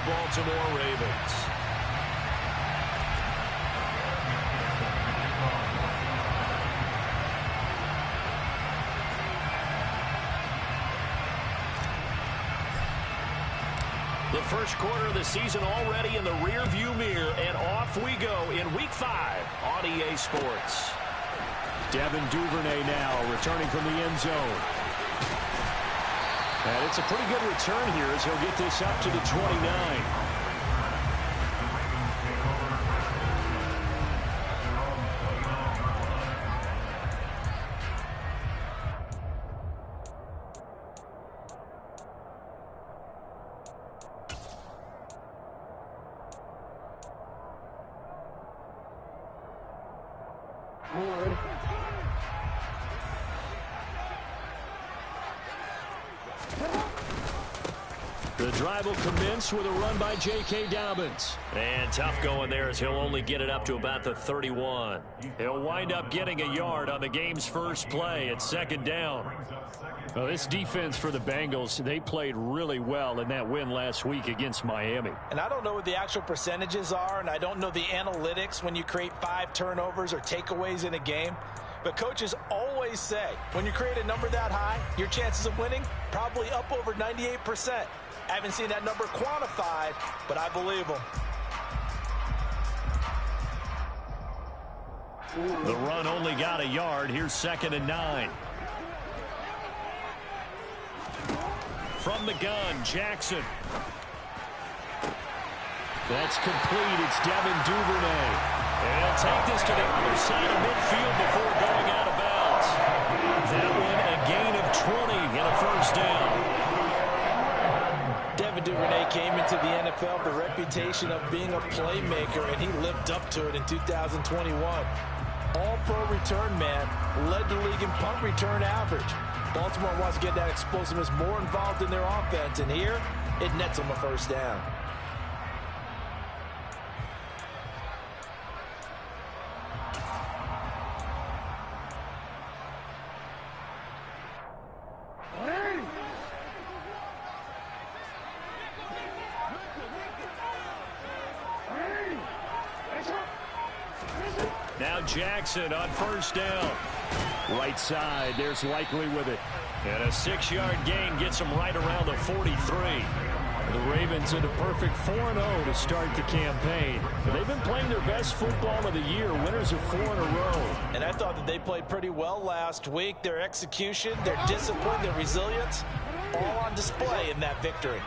Baltimore Ravens. The first quarter of the season already in the rearview mirror, and off we go in Week 5 on EA Sports. Devin Duvernay now returning from the end zone. And it's a pretty good return here as he'll get this up to the 29. The drive will commence with a run by J.K. Dobbins. And tough going there as he'll only get it up to about the 31. He'll wind up getting a yard on the game's first play at second down. Well, this defense for the Bengals, they played really well in that win last week against Miami. And I don't know what the actual percentages are, and I don't know the analytics when you create 5 turnovers or takeaways in a game. But coaches always say, when you create a number that high, your chances of winning probably up over 98%. I haven't seen that number quantified, but I believe them. The run only got a yard. Here's 2nd and 9. From the gun, Jackson. That's complete. It's Devin Duvernay. And he'll take this to the other side of midfield before going out of bounds. That one a gain of 20 and a first down. Devin Duvernay came into the NFL with the reputation of being a playmaker, and he lived up to it in 2021. All-pro return man, led the league in punt return average. Baltimore wants to get that explosiveness more involved in their offense, and here it nets them a first down. Now Jackson on first down. Right side, there's Likely with it. And a 6-yard gain gets him right around the 43. The Ravens in a perfect 4-0 to start the campaign. They've been playing their best football of the year, winners of 4 in a row. And I thought that they played pretty well last week. Their execution, their discipline, their resilience, all on display in that victory.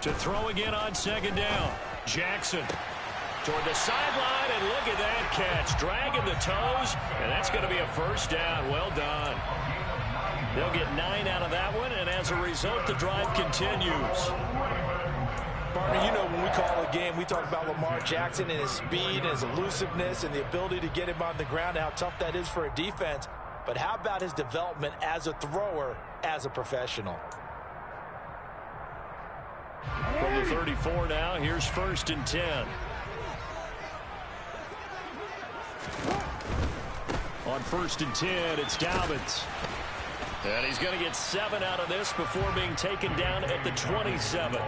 To throw again on 2nd down. Jackson toward the sideline, and look at that catch. Dragging the toes, and that's going to be a first down. Well done. They'll get 9 out of that one, and as a result, the drive continues. Partner, you know when we call a game, we talk about Lamar Jackson and his speed and his elusiveness and the ability to get him on the ground, how tough that is for a defense. But how about his development as a thrower, as a professional? From the 34 now, here's 1st and 10. On 1st and 10, it's Dobbins. And he's going to get 7 out of this before being taken down at the 27.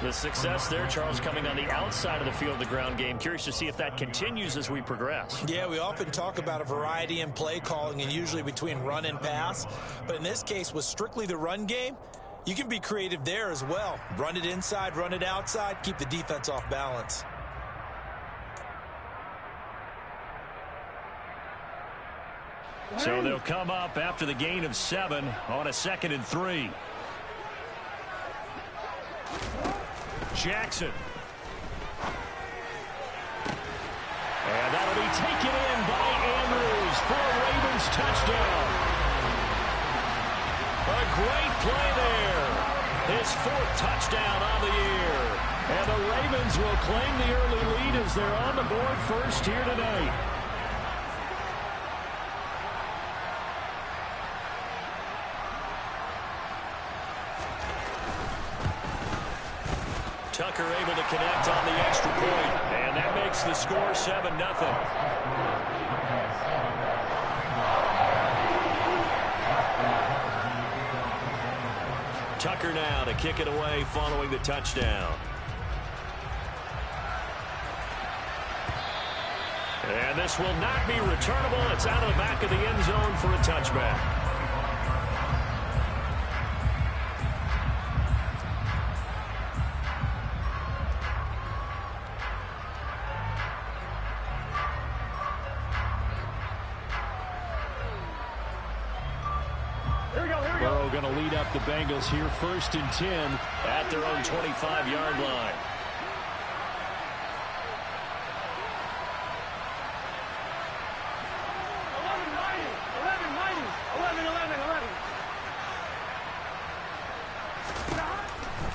The success there, Charles, coming on the outside of the field, the ground game. Curious to see if that continues as we progress. Yeah, we often talk about a variety in play calling and usually between run and pass. But in this case, with strictly the run game, you can be creative there as well. Run it inside, run it outside, keep the defense off balance. So they'll come up after the gain of 7 on a 2nd and 3. Jackson. And that'll be taken in by Andrews for a Ravens touchdown. A great play there. His 4th touchdown on the year. And the Ravens will claim the early lead as they're on the board first here tonight. Tucker able to connect on the extra point. And that makes It's the score 7-0. Tucker now to kick it away following the touchdown. And this will not be returnable. It's out of the back of the end zone for a touchback. Burrow going to lead up the Bengals here, 1st and 10 at their own 25-yard line.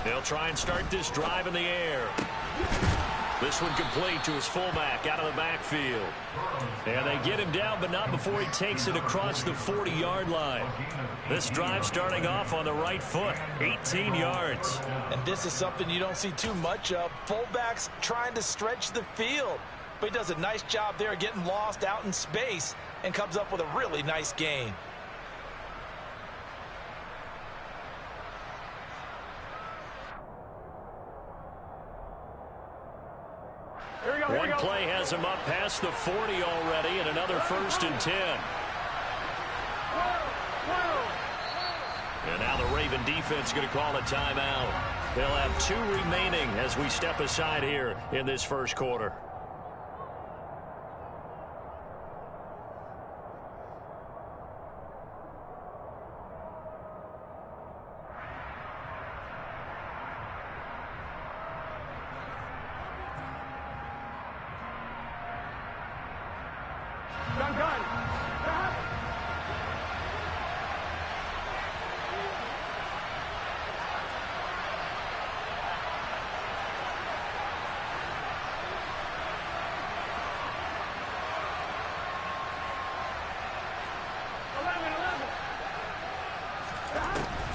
They'll try and start this drive in the air. This one complete to his fullback out of the backfield. And they get him down, but not before he takes it across the 40-yard line. This drive starting off on the right foot, 18 yards. And this is something you don't see too much of. Fullbacks trying to stretch the field. But he does a nice job there getting lost out in space and comes up with a really nice gain. One play has him up past the 40 already, and another 1st and 10. And now the Raven defense going to call a timeout. They'll have 2 remaining as we step aside here in this first quarter.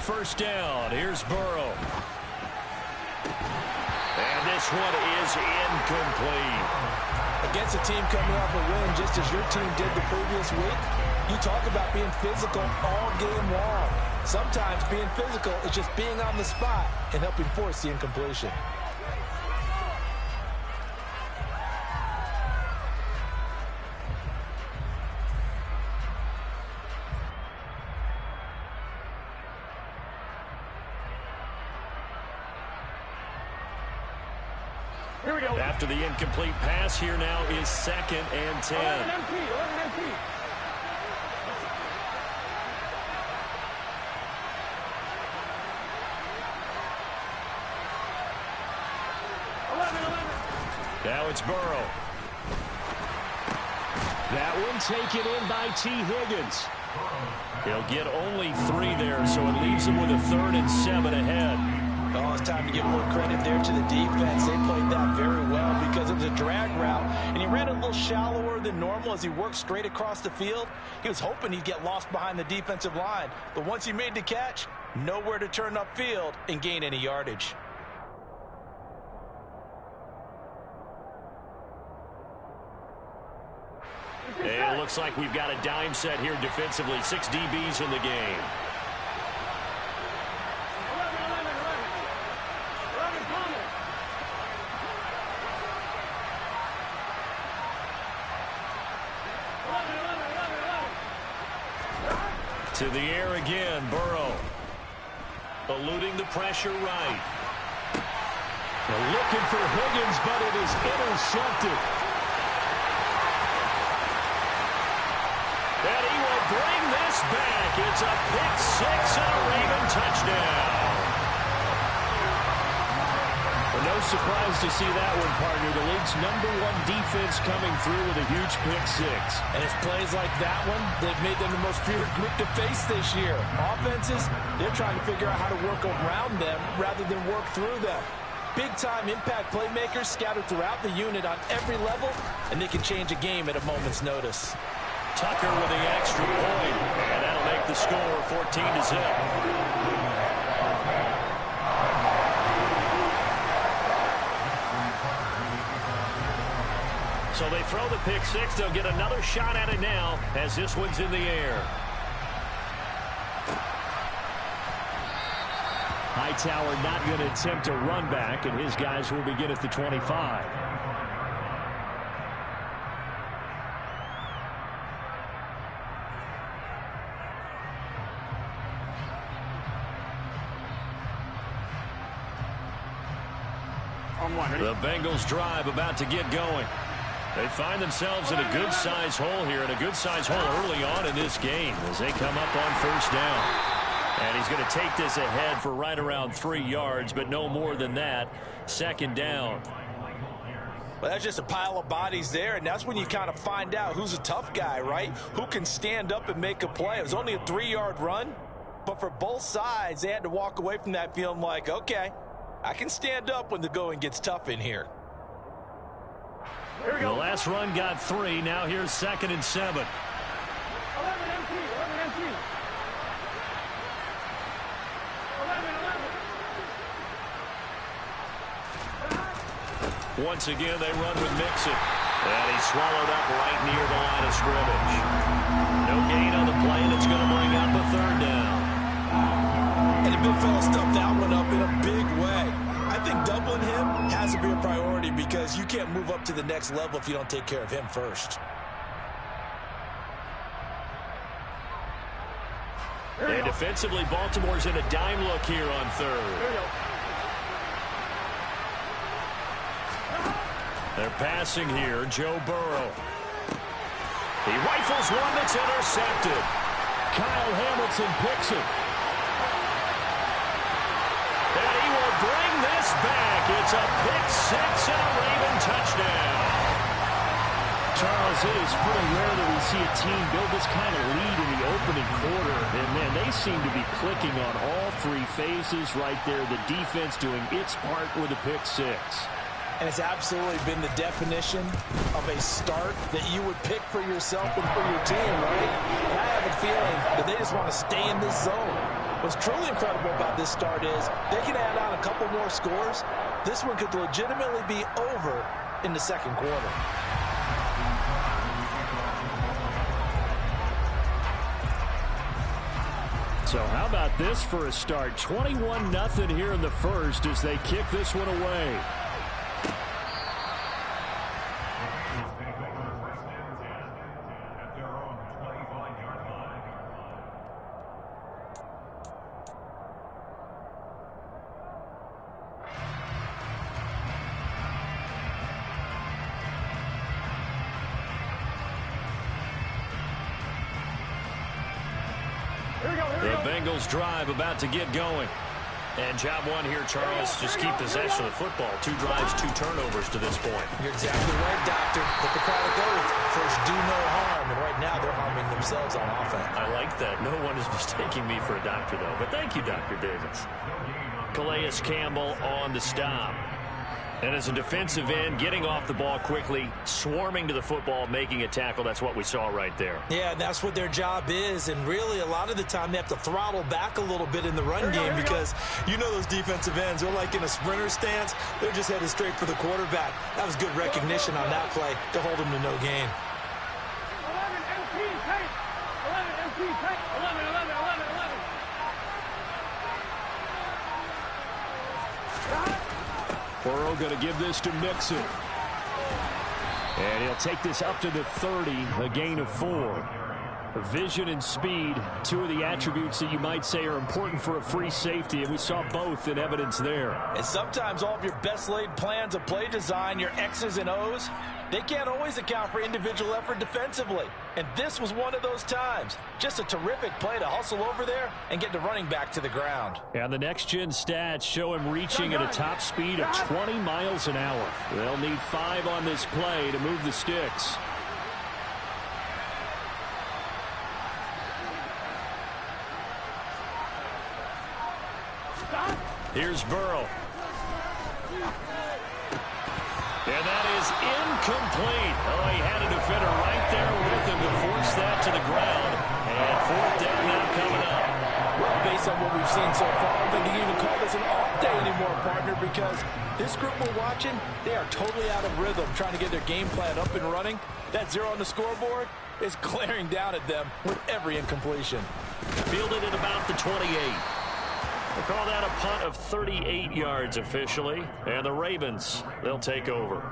First down. Here's Burrow. And this one is incomplete. Against a team coming off a win just as your team did the previous week, you talk about being physical all game long. Sometimes being physical is just being on the spot and helping force the incompletion. After the incomplete pass, here now is 2nd and 10. 11 MP. Now it's Burrow. That one taken in by T. Higgins. He'll get only 3 there, so it leaves him with a 3rd and 7 ahead. Oh, it's time to give more credit there to the defense. They played that very well because it was a drag route, and he ran a little shallower than normal as he worked straight across the field. He was hoping he'd get lost behind the defensive line, but once he made the catch, nowhere to turn upfield and gain any yardage. It looks like we've got a dime set here defensively. 6 DBs in the game. To the air again, Burrow. Eluding the pressure right. They're looking for Higgins, but it is intercepted. And he will bring this back. It's a pick 6 and a Raven touchdown. Well, no surprise to see that one, partner. The league's #1 defense coming through with a huge pick 6. And it's plays like that one, they've made them the most feared group to face this year. Offenses, they're trying to figure out how to work around them rather than work through them. Big-time impact playmakers scattered throughout the unit on every level, and they can change a game at a moment's notice. Tucker with the extra point, and that'll make the score 14-0. So they throw the pick six. They'll get another shot at it now as this one's in the air. Hightower not going to attempt a run back, and his guys will begin at the 25. The Bengals drive about to get going. They find themselves in a good-sized hole here, and a good-sized hole early on in this game as they come up on first down. And he's going to take this ahead for right around 3 yards, but no more than that. Second down. Well, that's just a pile of bodies there, and that's when you kind of find out who's a tough guy, right? Who can stand up and make a play. It was only a 3-yard run, but for both sides, they had to walk away from that feeling like, okay, I can stand up when the going gets tough in here. The last run got 3. Now here's 2nd and 7. 11 empty. Once again, they run with Mixon. And he's swallowed up right near the line of scrimmage. No gain on the play, and it's going to bring up a 3rd down. And the big fella stuffed that one up in a big way. I think doubling him has to be a priority because you can't move up to the next level if you don't take care of him first. And defensively, Baltimore's in a dime look here on 3rd. They're passing here. Joe Burrow. He rifles one that's intercepted. Kyle Hamilton picks it. And he will bring this back. It's a pick six and a Raven touchdown. Charles, it is pretty rare that we see a team build this kind of lead in the opening quarter. And, man, they seem to be clicking on all 3 phases right there. The defense doing its part with a pick six. And it's absolutely been the definition of a start that you would pick for yourself and for your team, right? And I have a feeling that they just want to stay in this zone. What's truly incredible about this start is they can add on a couple more scores. This one could legitimately be over in the 2nd quarter. So how about this for a start? 21-0 here in the first as they kick this one away. The Bengals drive about to get going. And job one here, Charles, just keep possession of the football. 2 drives, 2 turnovers to this point. You're exactly right, Doctor. Hippocratic oath. First, do no harm. And right now, they're harming themselves on offense. I like that. No one is mistaking me for a doctor, though. But thank you, Dr. Davis. Calais Campbell on the stop. And as a defensive end, getting off the ball quickly, swarming to the football, making a tackle, that's what we saw right there. Yeah, that's what their job is. And really, a lot of the time, they have to throttle back a little bit in the run game because you know those defensive ends, they're like in a sprinter stance. They're just headed straight for the quarterback. That was good recognition on that play to hold him to no gain. 11 empty tank. 11 empty tank. 11. Burrow going to give this to Mixon. And he'll take this up to the 30, a gain of 4. Vision and speed, 2 of the attributes that you might say are important for a free safety, and we saw both in evidence there. And sometimes all of your best laid plans of play design, your X's and O's, they can't always account for individual effort defensively. And this was one of those times. Just a terrific play to hustle over there and get the running back to the ground. And the next-gen stats show him reaching at a top speed of 20 miles an hour. They'll need 5 on this play to move the sticks. Here's Burrow. And that is incomplete. Oh, he had a defender right there with him to force that to the ground. And 4th down now coming up. Well, based on what we've seen so far, I don't think you can even call this an off day anymore, partner, because This group we're watching, they are totally out of rhythm, trying to get their game plan up and running. That 0 on the scoreboard is glaring down at them with every incompletion. Fielded at about the 28. We'll call that a punt of 38 yards officially. And the Ravens, they'll take over.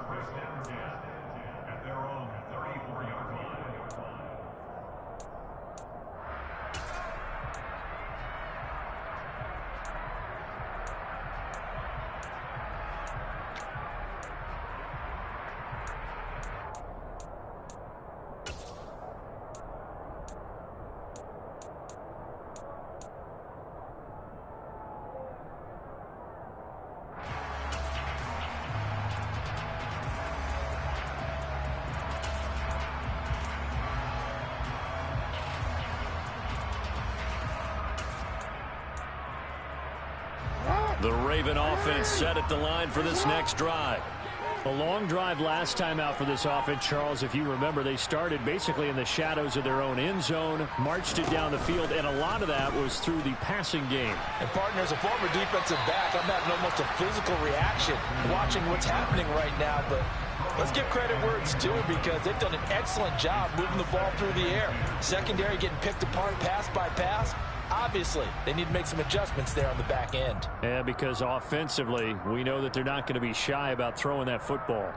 The Raven offense set at the line for this next drive. A long drive last time out for this offense, Charles. If you remember, they started basically in the shadows of their own end zone, marched it down the field, and a lot of that was through the passing game. And, partner, as a former defensive back, I'm having almost a physical reaction watching what's happening right now. But let's give credit where it's due, because they've done an excellent job moving the ball through the air. Secondary getting picked apart pass by pass. Obviously, they need to make some adjustments there on the back end. Yeah, because offensively, we know that they're not going to be shy about throwing that football.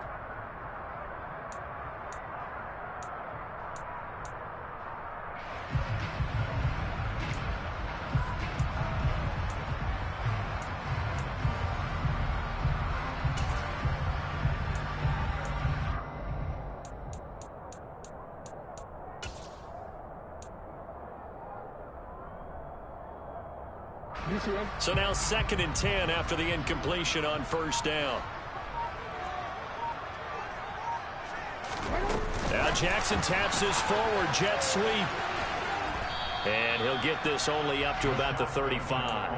So now 2nd and 10 after the incompletion on first down. Now Jackson taps his forward jet sweep. And he'll get this only up to about the 35.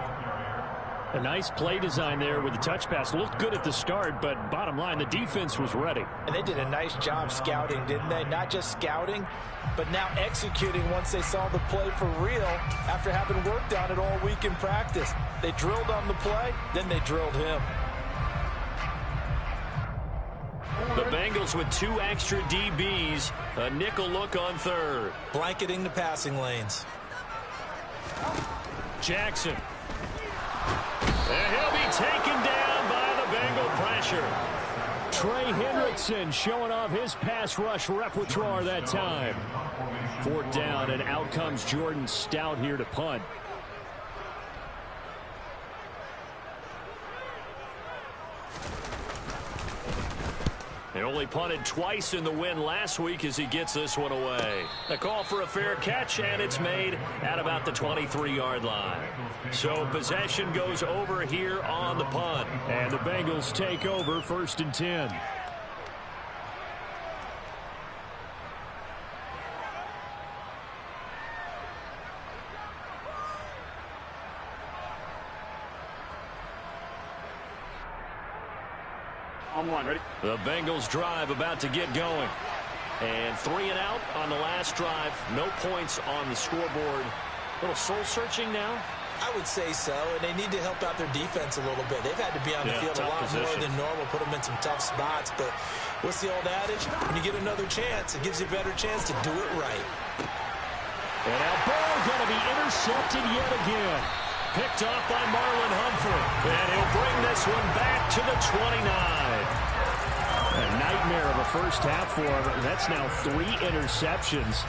A nice play design there with the touch pass. Looked good at the start, but bottom line, the defense was ready. And they did a nice job scouting, didn't they? Not just scouting, but now executing once they saw the play for real after having worked on it all week in practice. They drilled on the play, then they drilled him. The Bengals with 2 extra DBs. A nickel look on third. Blanketing the passing lanes. Jackson. And he'll be taken down by the Bengal pressure. Trey Hendrickson showing off his pass rush repertoire that time. 4th down, and out comes Jordan Stout here to punt. He only punted twice in the win last week as he gets this one away. A call for a fair catch, and it's made at about the 23-yard line. So possession goes over here on the punt. And the Bengals take over 1st and 10. Ready? The Bengals drive about to get going. And 3 and out on the last drive. No points on the scoreboard. A little soul-searching now? I would say so, and they need to help out their defense a little bit. They've had to be on the field a lot more than normal, put them in some tough spots. But what's the old adage? When you get another chance, it gives you a better chance to do it right. And that ball going to be intercepted yet again. Picked off by Marlon Humphrey. And he'll bring this one back to the 29. A nightmare of a first half for him. That's now 3 interceptions.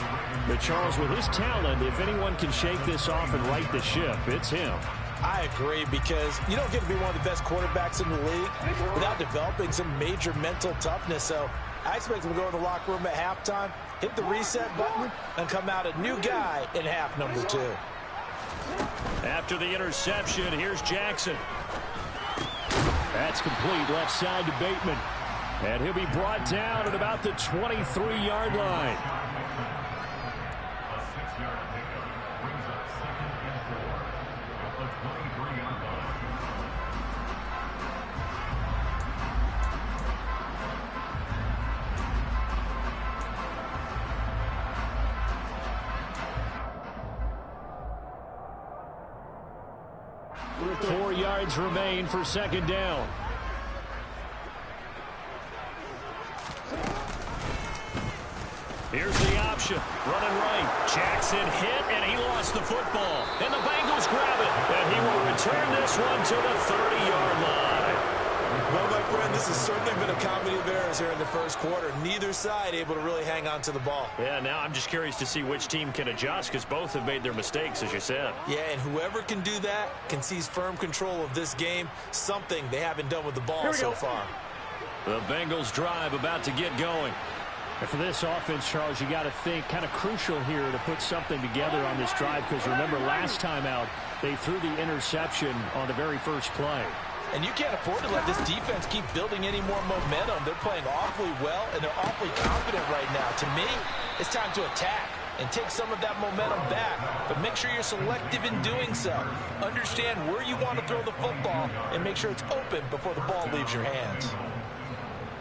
But Charles, with his talent, if anyone can shake this off and right the ship, it's him. I agree, because you don't get to be one of the best quarterbacks in the league without developing some major mental toughness. So I expect him to go in the locker room at halftime, hit the reset button, and come out a new guy in half number 2. After the interception, here's Jackson. That's complete left side to Bateman. And he'll be brought down at about the 23-yard line. Four yards remain for 2nd down. Here's the option. Running right. Jackson hit, and he lost the football. And the Bengals grab it. And he will return this one to the 30-yard line. Well, my friend, this has certainly been a comedy of errors here in the first quarter. Neither side able to really hang on to the ball. Yeah, now I'm just curious to see which team can adjust because both have made their mistakes, as you said. Yeah, and whoever can do that can seize firm control of this game, something they haven't done with the ball so far. The Bengals drive about to get going. And for this offense, Charles, you got to think kind of crucial here to put something together on this drive because remember last time out they threw the interception on the very first play. And you can't afford to let this defense keep building any more momentum. They're playing awfully well, and they're awfully confident right now. To me, it's time to attack and take some of that momentum back. But make sure you're selective in doing so. Understand where you want to throw the football and make sure it's open before the ball leaves your hands.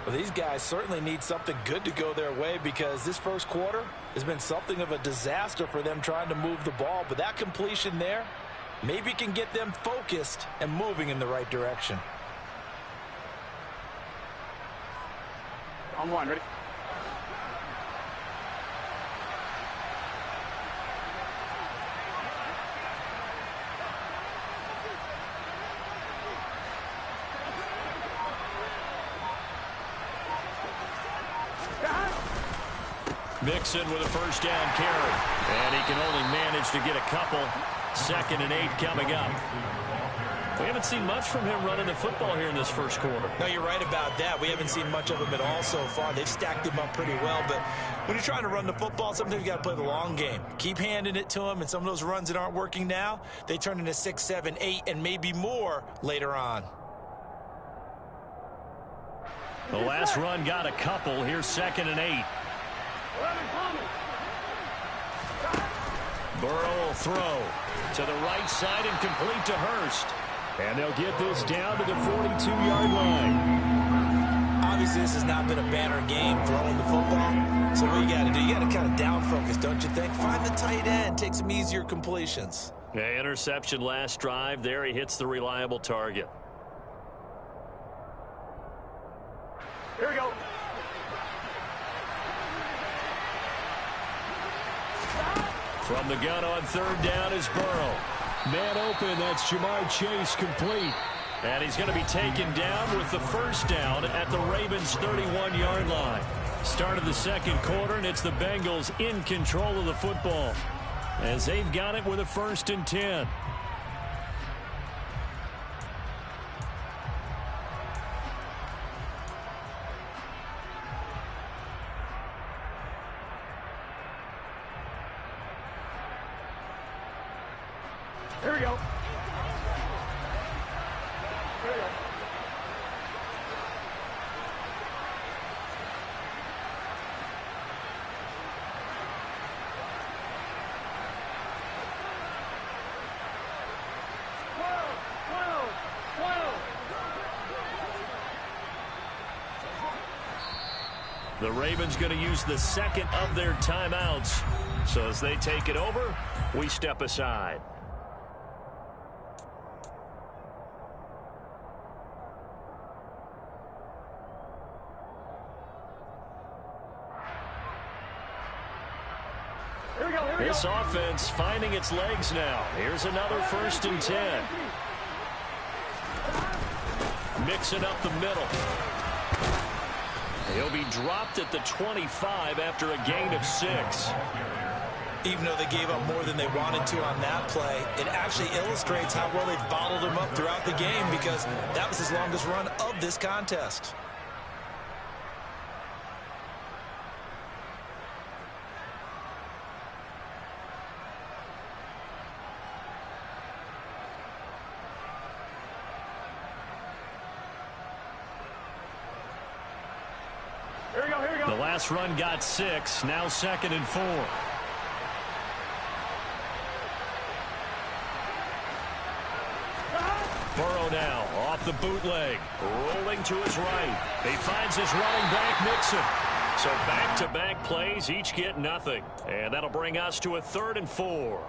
Well, these guys certainly need something good to go their way because this first quarter has been something of a disaster for them trying to move the ball. But that completion there maybe can get them focused and moving in the right direction. On one, ready? Mixon with a first down carry. And he can only manage to get a couple. 2nd and 8 coming up. We haven't seen much from him running the football here in this first quarter. No, you're right about that. We haven't seen much of him at all so far. They've stacked him up pretty well. But when you're trying to run the football, sometimes you got to play the long game. Keep handing it to him. And some of those runs that aren't working now, they turn into 6, 7, 8, and maybe more later on. The last run got a couple. Here's 2nd and 8. Burrow will throw to the right side and complete to Hurst. And they'll get this down to the 42-yard line. Obviously, this has not been a banner game throwing the football. So what you got to do, you got to kind of down focus, don't you think? Find the tight end, take some easier completions. Yeah, interception last drive. There he hits the reliable target. Here we go. From the gun on 3rd down is Burrow. Man open, that's Jamar Chase complete. And he's going to be taken down with the first down at the Ravens' 31-yard line. Start of the second quarter, and it's the Bengals in control of the football as they've got it with a 1st and 10. Here we go. Here we go. The Ravens going to use the 2nd of their timeouts. So as they take it over, we step aside. This offense finding its legs now. Here's another 1st and 10. Mixing up the middle. He'll be dropped at the 25 after a gain of 6. Even though they gave up more than they wanted to on that play, it actually illustrates how well they've bottled him up throughout the game because that was his longest run of this contest. The last run got 6. Now 2nd and 4. Burrow now off the bootleg. Rolling to his right. He finds his running back, Mixon. So back-to-back plays, each get nothing. And that'll bring us to a 3rd and 4.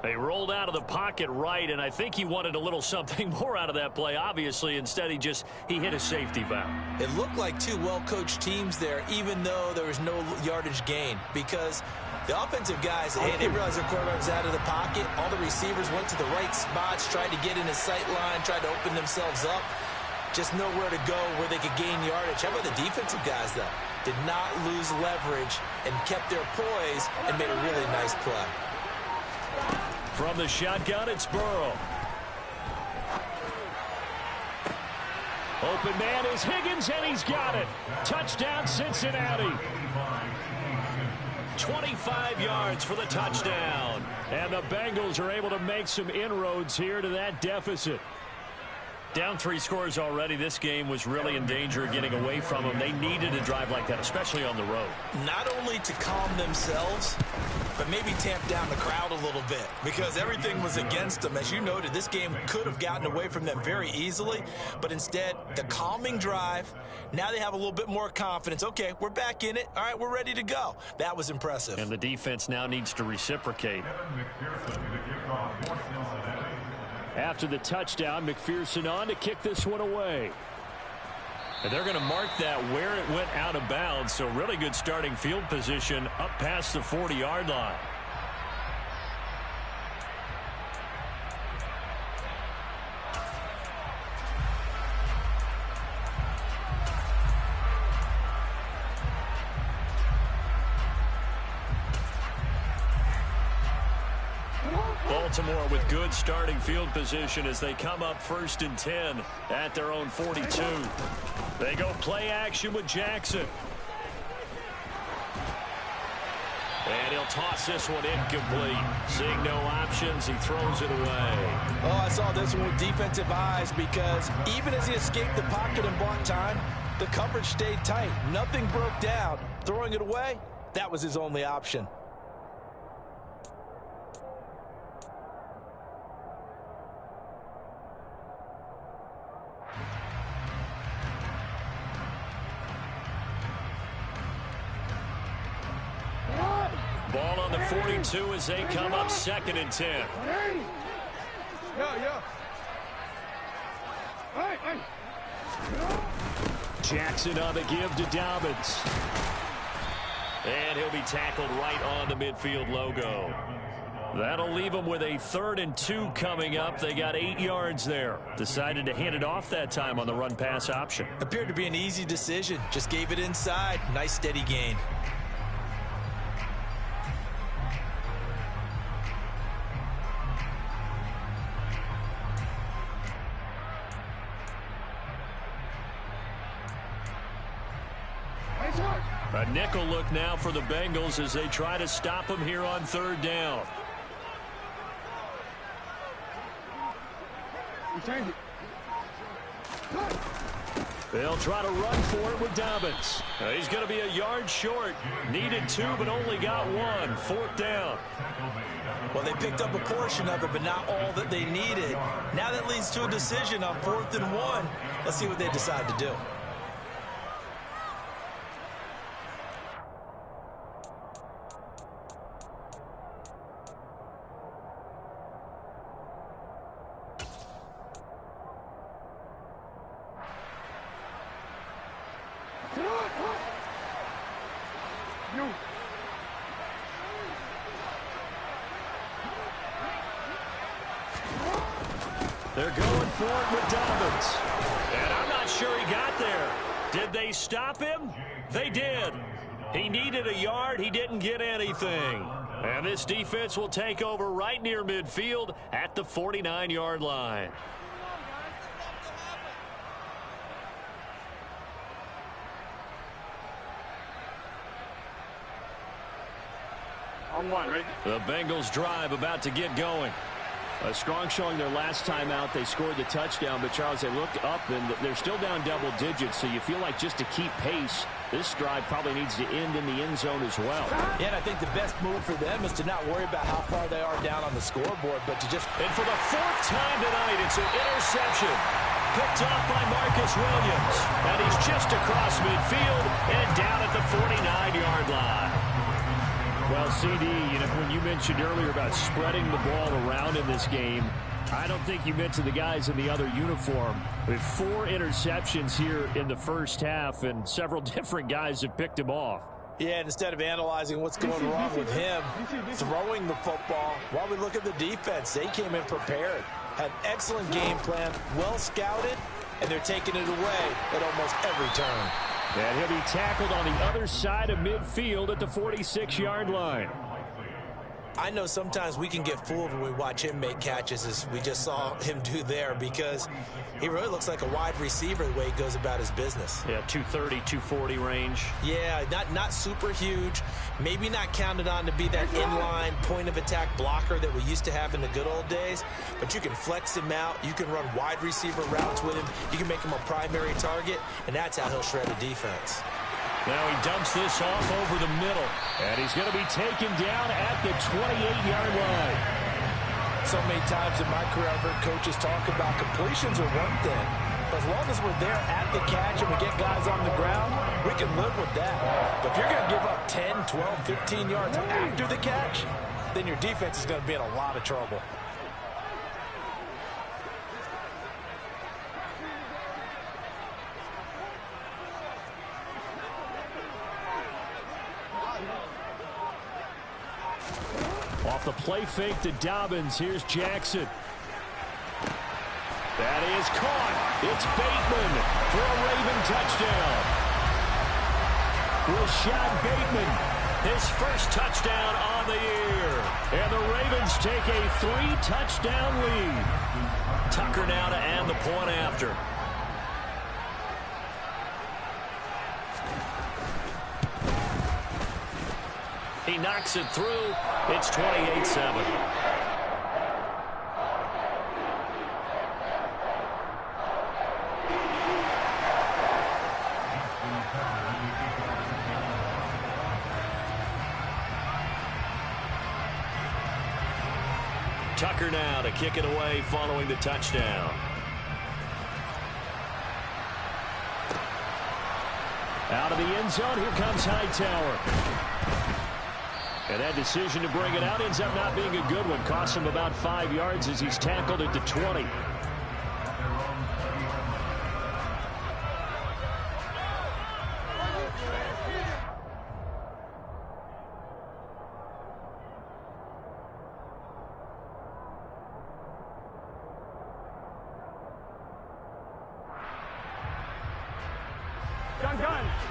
They rolled out of the pocket right, and I think he wanted a little something more out of that play, obviously. Instead, he hit a safety valve. It looked like two well-coached teams there, even though there was no yardage gain, because the offensive guys, hey, they realized their quarterback was out of the pocket. All the receivers went to the right spots, tried to get in his sight line, tried to open themselves up. Just nowhere to go where they could gain yardage. How about the defensive guys, though? Did not lose leverage and kept their poise and made a really nice play. From the shotgun, it's Burrow. Open man is Higgins, and he's got it. Touchdown, Cincinnati. 25 yards for the touchdown. And the Bengals are able to make some inroads here to that deficit. Down 3 scores already. This game was really in danger of getting away from them. They needed a drive like that, especially on the road. Not only to calm themselves, but maybe tamp down the crowd a little bit, because everything was against them. As you noted, this game could have gotten away from them very easily, but instead, the calming drive, now they have a little bit more confidence. Okay, we're back in it. All right, we're ready to go. That was impressive. And the defense now needs to reciprocate. After the touchdown, McPherson on to kick this one away. And they're going to mark that where it went out of bounds, so really good starting field position up past the 40-yard line. Baltimore with good starting field position as they come up 1st and 10 at their own 42. They go play action with Jackson. And he'll toss this one incomplete. Seeing no options, he throws it away. Oh, I saw this one with defensive eyes, because even as he escaped the pocket and bought time, the coverage stayed tight. Nothing broke down. Throwing it away, that was his only option. Ball on the 42 as they come up 2nd and 10. Jackson on the give to Dobbins. And he'll be tackled right on the midfield logo. That'll leave them with a 3rd and 2 coming up. They got 8 yards there. Decided to hand it off that time on the run-pass option. Appeared to be an easy decision. Just gave it inside. Nice steady gain. A nickel look now for the Bengals as they try to stop him here on 3rd down. They'll try to run for it with Dobbins. He's going to be a yard short. Needed 2, but only got 1. 4th down. Well, they picked up a portion of it, but not all that they needed. Now that leads to a decision on 4th and 1. Let's see what they decide to do. They're going for it with Dobbins. And I'm not sure he got there. Did they stop him? They did. He needed a yard. He didn't get anything. And this defense will take over right near midfield at the 49-yard line. On 1, right? The Bengals drive about to get going. A strong showing their last time out. They scored the touchdown, but Charles, they look up and they're still down double digits, so you feel like just to keep pace, this drive probably needs to end in the end zone as well. Yeah, and I think the best move for them is to not worry about how far they are down on the scoreboard, but to just... And for the 4th time tonight, it's an interception. Picked off by Marcus Williams. And he's just across midfield and down at the 49-yard line. Well, CD, when you mentioned earlier about spreading the ball around in this game, I don't think you mentioned the guys in the other uniform. With 4 interceptions here in the first half, and several different guys have picked him off. Yeah, and instead of analyzing what's going wrong with him throwing the football, while we look at the defense, they came in prepared, had an excellent game plan, well scouted, and they're taking it away at almost every turn. And he'll be tackled on the other side of midfield at the 46-yard line. I know sometimes we can get fooled when we watch him make catches, as we just saw him do there, because he really looks like a wide receiver the way he goes about his business. Yeah, 230, 240 range. Yeah, not super huge. Maybe not counted on to be that inline point-of-attack blocker that we used to have in the good old days, but you can flex him out. You can run wide receiver routes with him. You can make him a primary target, and that's how he'll shred a defense. Now he dumps this off over the middle, and he's going to be taken down at the 28-yard line. So many times in my career, I've heard coaches talk about completions are one thing, but as long as we're there at the catch and we get guys on the ground, we can live with that. But if you're going to give up 10, 12, 15 yards after the catch, then your defense is going to be in a lot of trouble. Off the play fake to Dobbins. Here's Jackson. That is caught. It's Bateman for a Raven touchdown. Rashad Bateman, his first touchdown on the year. And the Ravens take a 3-touchdown lead. Tucker now to add the point after. He knocks it through. It's 28-7. Tucker now to kick it away following the touchdown. Out of the end zone, here comes Hightower. And that decision to bring it out ends up not being a good one. Costs him about 5 yards as he's tackled at the 20.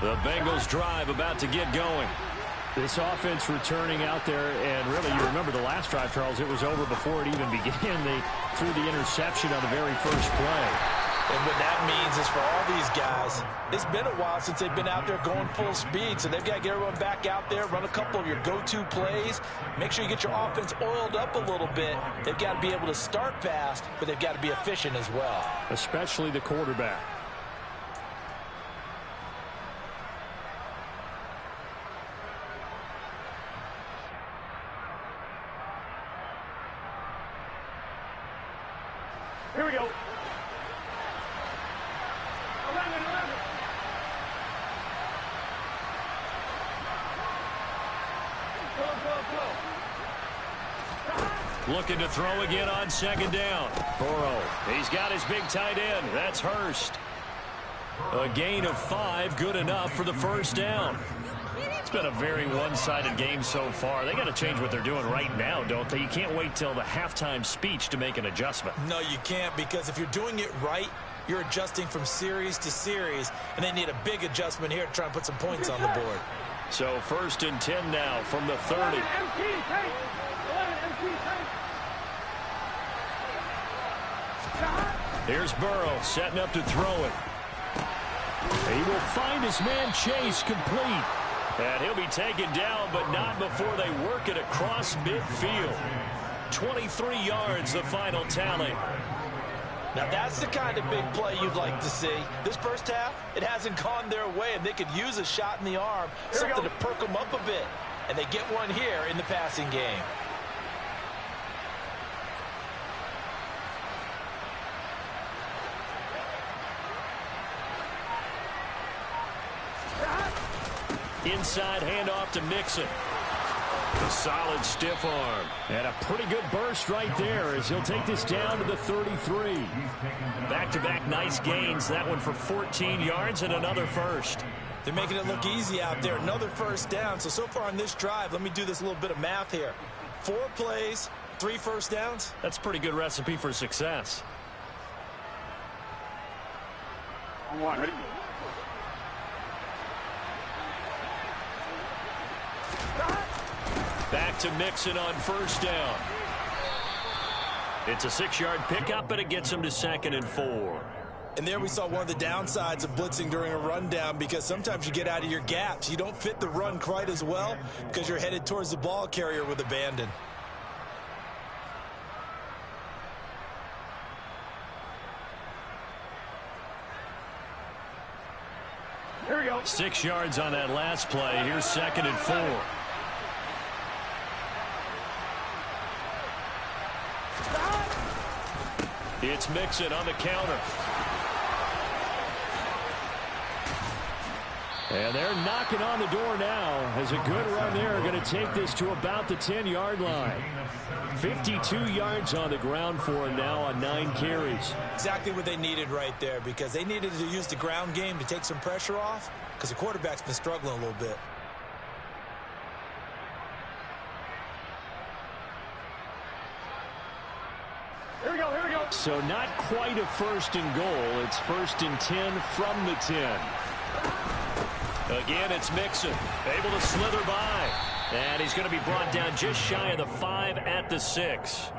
The Bengals drive about to get going. This offense returning out there, and really, you remember the last drive, Charles, it was over before it even began. They threw the interception on the very first play. And what that means is for all these guys, it's been a while since they've been out there going full speed, so they've got to get everyone back out there, run a couple of your go-to plays, make sure you get your offense oiled up a little bit. They've got to be able to start fast, but they've got to be efficient as well. Especially the quarterback. Here we go. 11. Go. Looking to throw again on second down. Burrow. He's got his big tight end. That's Hurst. A gain of 5, good enough for the first down. It's been a very one-sided game so far. They got to change what they're doing right now, don't they? You can't wait till the halftime speech to make an adjustment. No, you can't, because if you're doing it right, you're adjusting from series to series, and they need a big adjustment here to try and put some points on the board. So 1st and 10 now from the 30. Here's Burrow setting up to throw it. He will find his man Chase complete. And he'll be taken down, but not before they work it across midfield. 23 yards, the final tally. Now that's the kind of big play you'd like to see. This first half, it hasn't gone their way, and they could use a shot in the arm, something to perk them up a bit. And they get one here in the passing game. Inside handoff to Mixon. A solid stiff arm. And a pretty good burst right there as he'll take this down to the 33. Back-to-back nice gains. That one for 14 yards and another first. They're making it look easy out there. Another first down. So far on this drive, let me do this little bit of math here. 4 plays, 3 first downs. That's a pretty good recipe for success. Ready? Back to Mixon on first down. It's a 6-yard pickup, but it gets him to 2nd and 4. And there we saw one of the downsides of blitzing during a rundown, because sometimes you get out of your gaps. You don't fit the run quite as well because you're headed towards the ball carrier with abandon. Here we go. 6 yards on that last play. Here's 2nd and 4. It's Mixon on the counter. And they're knocking on the door now as a good run there. Going to take this to about the 10-yard line. 52 yards on the ground for him now on 9 carries. Exactly what they needed right there, because they needed to use the ground game to take some pressure off, because the quarterback's been struggling a little bit. Here we go. Here we go. So not quite a 1st and goal. It's 1st and 10 from the 10. Again, it's Mixon, able to slither by. And he's going to be brought down just shy of the 5 at the 6.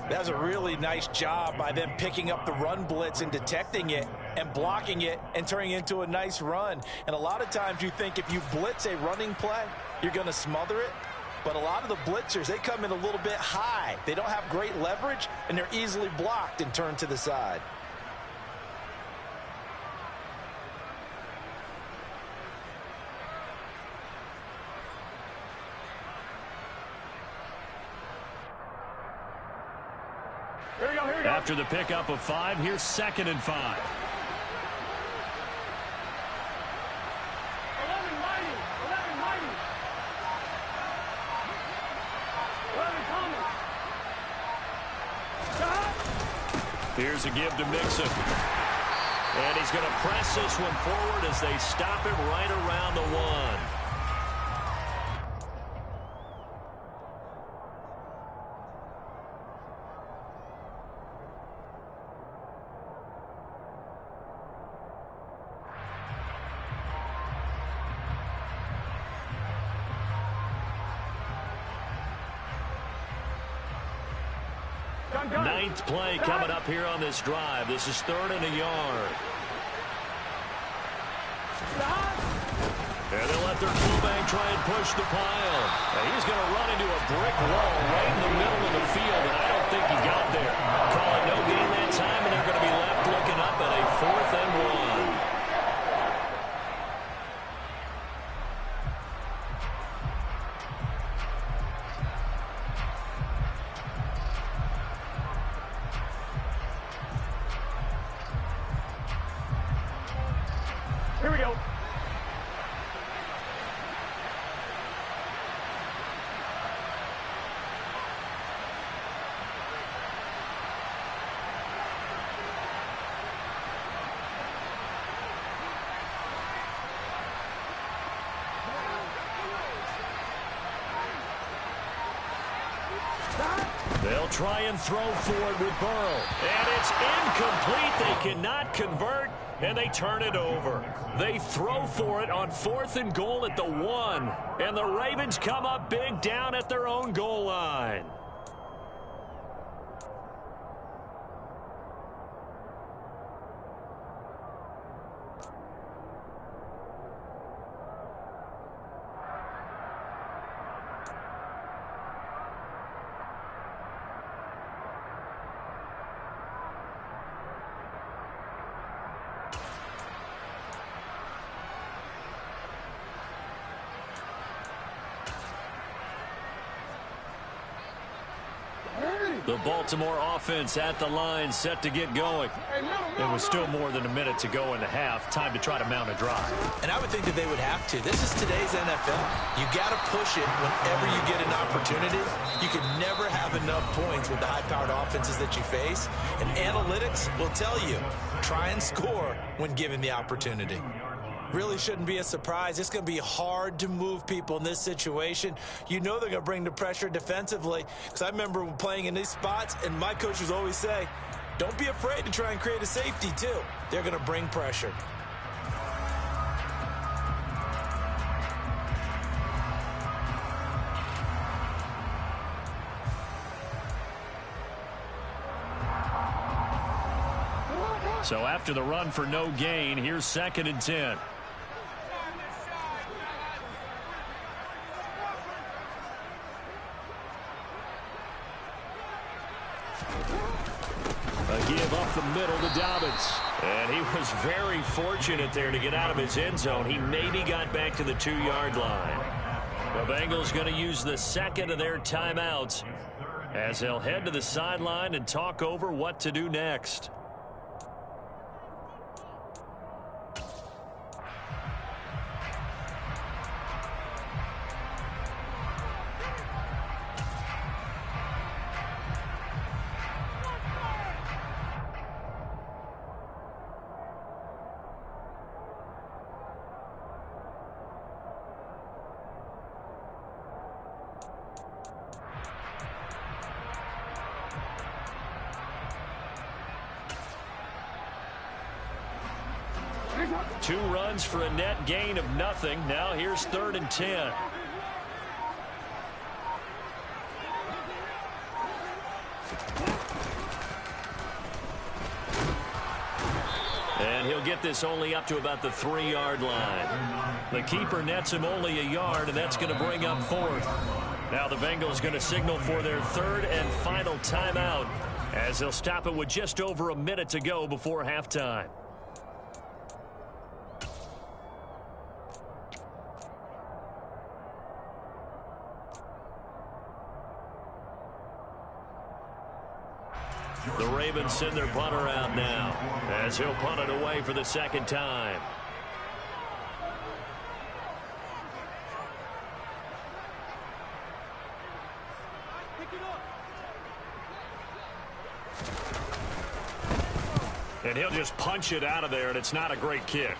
That was a really nice job by them picking up the run blitz and detecting it and blocking it and turning it into a nice run. And a lot of times you think if you blitz a running play, you're going to smother it. But a lot of the blitzers, they come in a little bit high. They don't have great leverage, and they're easily blocked and turned to the side. Here we go. Here we go. After the pickup of 5, here's 2nd and 5. 11 mighty. 11 mighty. 11 Thomas. Stop. Here's a give to Mixon. And he's going to press this one forward as they stop it right around the 1. Ninth play coming up here on this drive. This is 3rd and a yard. And they'll let their fullback try and push the pile. And he's going to run into a brick wall right in the middle of the field, and I don't think he got there. Call it no gain that time, and they're going to be left looking up at a 4th and 1. Here we go. They'll try and throw for it with Burrow. And it's incomplete. They cannot convert, and they turn it over. They throw for it on 4th and goal at the 1. And the Ravens come up big down at their own goal line. The Baltimore offense at the line, set to get going. There was still more than a minute to go in the half. Time to try to mount a drive. And I would think that they would have to. This is today's NFL. You got to push it whenever you get an opportunity. You can never have enough points with the high-powered offenses that you face. And analytics will tell you, try and score when given the opportunity. Really shouldn't be a surprise. It's going to be hard to move people in this situation. You know they're going to bring the pressure defensively. Because I remember playing in these spots, and my coaches always say, don't be afraid to try and create a safety, too. They're going to bring pressure. So after the run for no gain, here's 2nd and 10. A give up the middle to Dobbins. And he was very fortunate there to get out of his end zone. He maybe got back to the 2-yard line. The Bengals going to use the 2nd of their timeouts as they'll head to the sideline and talk over what to do next. Two runs for a net gain of nothing. Now here's 3rd and 10. And he'll get this only up to about the 3-yard line. The keeper nets him only a yard, and that's going to bring up 4th. Now the Bengals going to signal for their 3rd and final timeout as they'll stop it with just over a minute to go before halftime. The Ravens send their punter out now as he'll punt it away for the 2nd time. And he'll just punch it out of there, and it's not a great kick.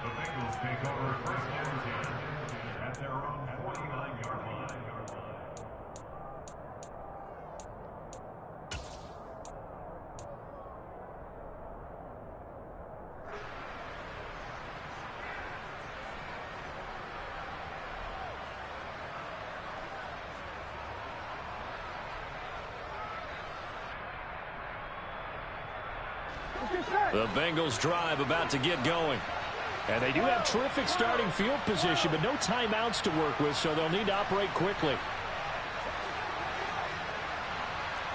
The Bengals take over 1st and 10 at their own 49-yard line. The Bengals drive about to get going. And they do have terrific starting field position, but no timeouts to work with, so they'll need to operate quickly.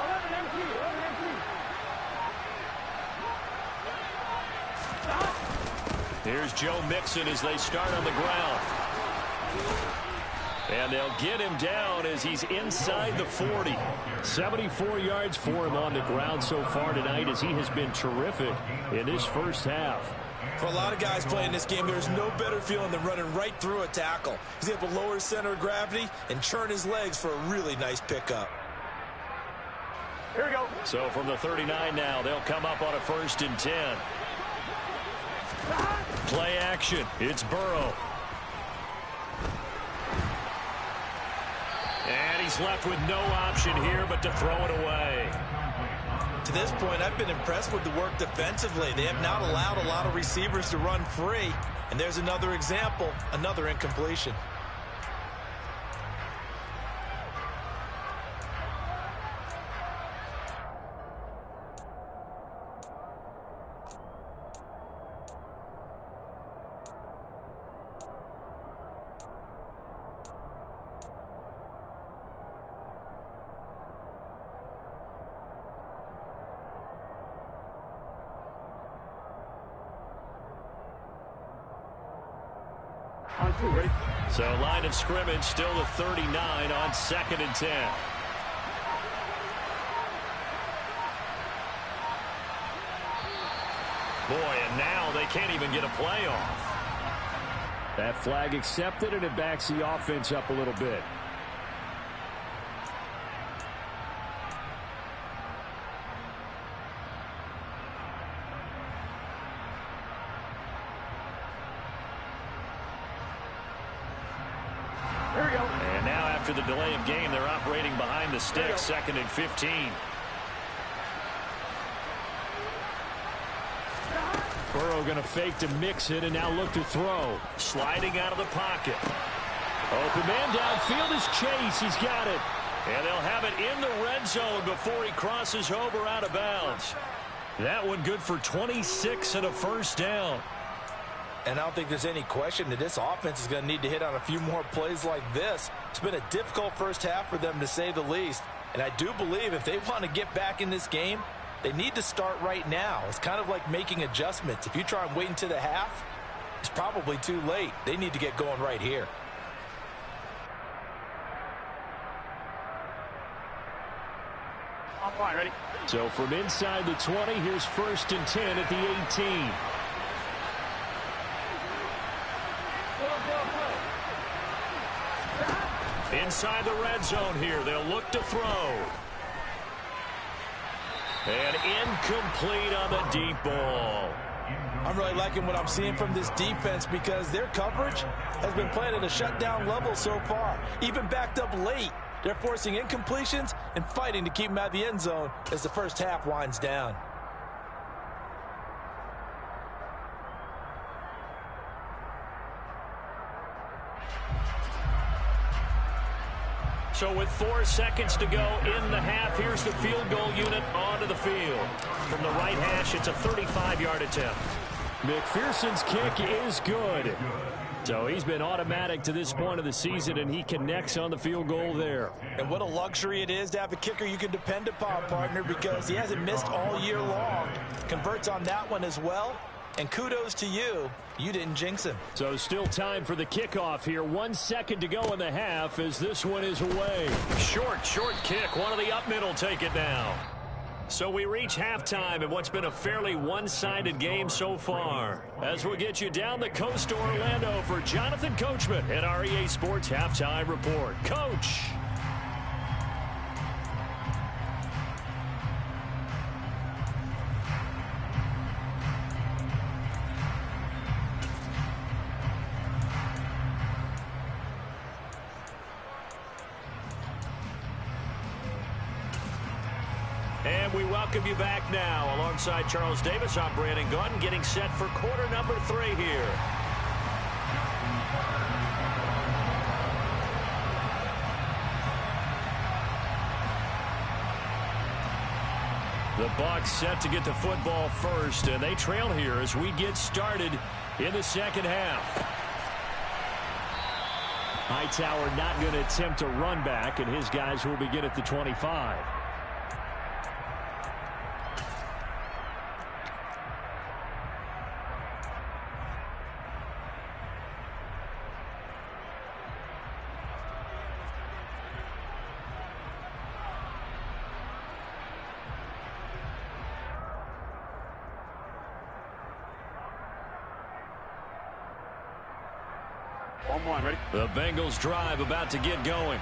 11 empty. Here's Joe Mixon as they start on the ground. And they'll get him down as he's inside the 40. 74 yards for him on the ground so far tonight as he has been terrific in this first half. For a lot of guys playing this game, there's no better feeling than running right through a tackle. He's able to lower his center of gravity and churn his legs for a really nice pickup. Here we go. So from the 39 now, they'll come up on a 1st and 10. Play action. It's Burrow. And he's left with no option here but to throw it away. To this point, I've been impressed with the work defensively. They have not allowed a lot of receivers to run free. And there's another example, another incompletion. On 2, ready? So line of scrimmage still to 39 on 2nd and 10. Boy, and now they can't even get a play off. That flag accepted, and it backs the offense up a little bit. Here we go. And now after the delay of game, they're operating behind the sticks, 2nd and 15. Burrow going to fake to mix it and now look to throw. Sliding out of the pocket. Open man downfield is Chase. He's got it. And they'll have it in the red zone before he crosses over out of bounds. That one good for 26 and a first down. And I don't think there's any question that this offense is going to need to hit on a few more plays like this. It's been a difficult first half for them, to say the least. And I do believe if they want to get back in this game, they need to start right now. It's kind of like making adjustments. If you try and wait until the half, it's probably too late. They need to get going right here. On line, ready? So from inside the 20, here's 1st and 10 at the 18. Inside the red zone here, they'll look to throw. And incomplete on the deep ball. I'm really liking what I'm seeing from this defense because their coverage has been playing at a shutdown level so far. Even backed up late, they're forcing incompletions and fighting to keep them out of the end zone as the first half winds down. So with 4 seconds to go in the half, here's the field goal unit onto the field. From the right hash, it's a 35-yard attempt. McPherson's kick is good. So he's been automatic to this point of the season, and he connects on the field goal there. And what a luxury it is to have a kicker you can depend upon, partner, because he hasn't missed all year long. Converts on that one as well. And kudos to you. You didn't jinx him. So still time for the kickoff here. 1 second to go in the half as this one is away. Short kick. One of the up middle take it down. So we reach halftime in what's been a fairly one-sided game so far. As we'll get you down the coast to Orlando for Jonathan Coachman at our EA Sports Halftime Report. Coach. And we welcome you back now. Alongside Charles Davis, I'm Brandon Gunn, getting set for quarter number 3 here. The Bucs set to get the football first, and they trail here as we get started in the second half. Hightower not going to attempt a run back, and his guys will begin at the 25. Ready? The Bengals drive about to get going.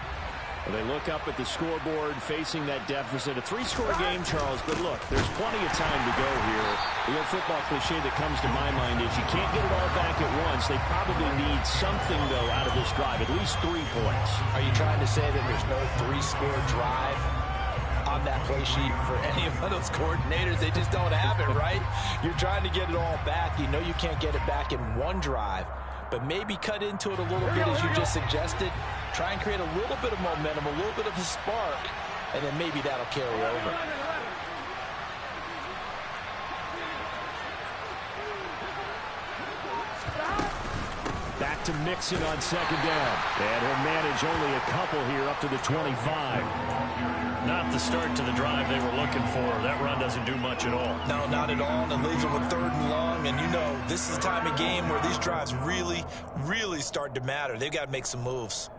They look up at the scoreboard facing that deficit. A 3-score game, Charles, but look, there's plenty of time to go here. The old football cliche that comes to my mind is you can't get it all back at once. They probably need something, though, out of this drive, at least 3 points. Are you trying to say that there's no 3-score drive on that play sheet for any of those coordinators? They just don't have it, right? You're trying to get it all back. You know you can't get it back in one drive. But maybe cut into it a little bit as you just suggested. Try and create a little bit of momentum, a little bit of a spark, and then maybe that'll carry over. Back to mix it on second down. And he'll manage only a couple here up to the 25. Not the start to the drive they were looking for. That run doesn't do much at all. No, not at all, and leaves them with 3rd and long. And you know, this is the time of game where these drives really, really start to matter. They've got to make some moves.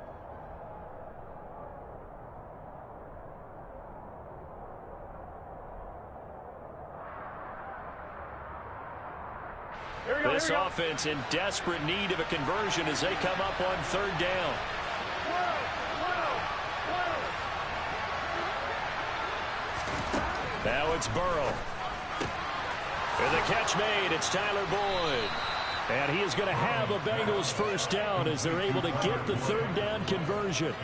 This offense in desperate need of a conversion as they come up on 3rd down. Now it's Burrow. And the catch made. It's Tyler Boyd. And he is going to have a Bengals 1st down as they're able to get the 3rd down conversion.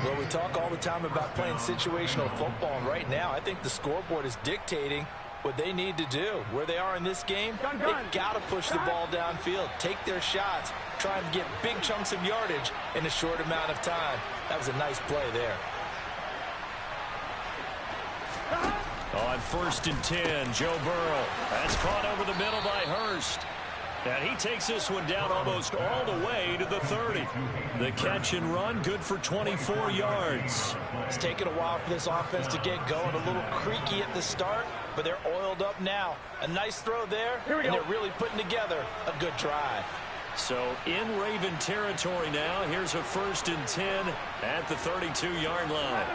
Well, we talk all the time about playing situational football, and right now I think the scoreboard is dictating what they need to do. Where they are in this game, they've got to push the ball downfield, take their shots, try and get big chunks of yardage in a short amount of time. That was a nice play there. On 1st and 10, Joe Burrow. That's caught over the middle by Hurst. And he takes this one down almost all the way to the 30. The catch and run, good for 24 yards. It's taken a while for this offense to get going. A little creaky at the start, but they're oiled up now. A nice throw there, and they're really putting together a good drive. So in Raven territory now, here's a 1st and 10 at the 32-yard line.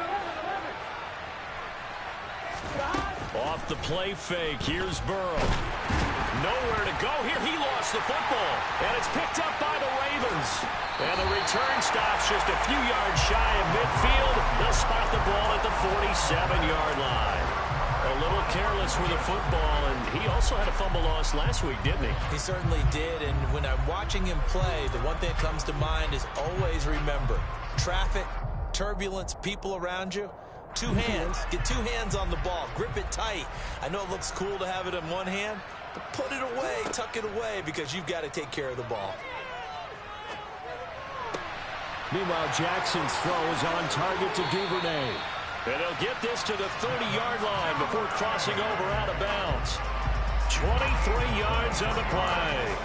Off the play fake, here's Burrow. Nowhere to go here. He lost the football, and it's picked up by the Ravens. And the return stops just a few yards shy of midfield. They'll spot the ball at the 47-yard line. A little careless with the football, and he also had a fumble loss last week, didn't he? He certainly did, and when I'm watching him play, the one thing that comes to mind is always remember, traffic, turbulence, people around you. 2 hands. Get 2 hands on the ball. Grip it tight. I know it looks cool to have it in one hand, but put it away, tuck it away, because you've got to take care of the ball. Meanwhile, Jackson's throw is on target to Duvernay. And they'll get this to the 30-yard line before crossing over out of bounds. 23 yards on the play.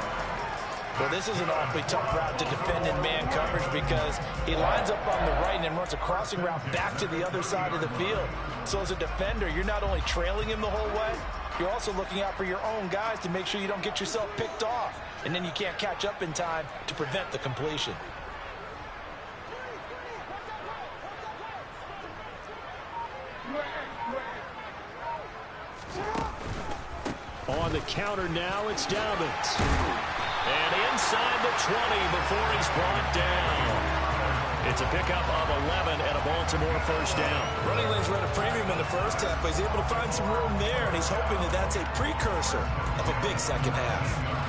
Well, this is an awfully tough route to defend in man coverage because he lines up on the right and then runs a crossing route back to the other side of the field. So as a defender, you're not only trailing him the whole way, you're also looking out for your own guys to make sure you don't get yourself picked off. And then you can't catch up in time to prevent the completion. On the counter now, it's Dobbins. And inside the 20 before he's brought down. It's a pickup of 11 and a Baltimore 1st down. Running lanes were at a premium in the first half, but he's able to find some room there, and he's hoping that that's a precursor of a big second half.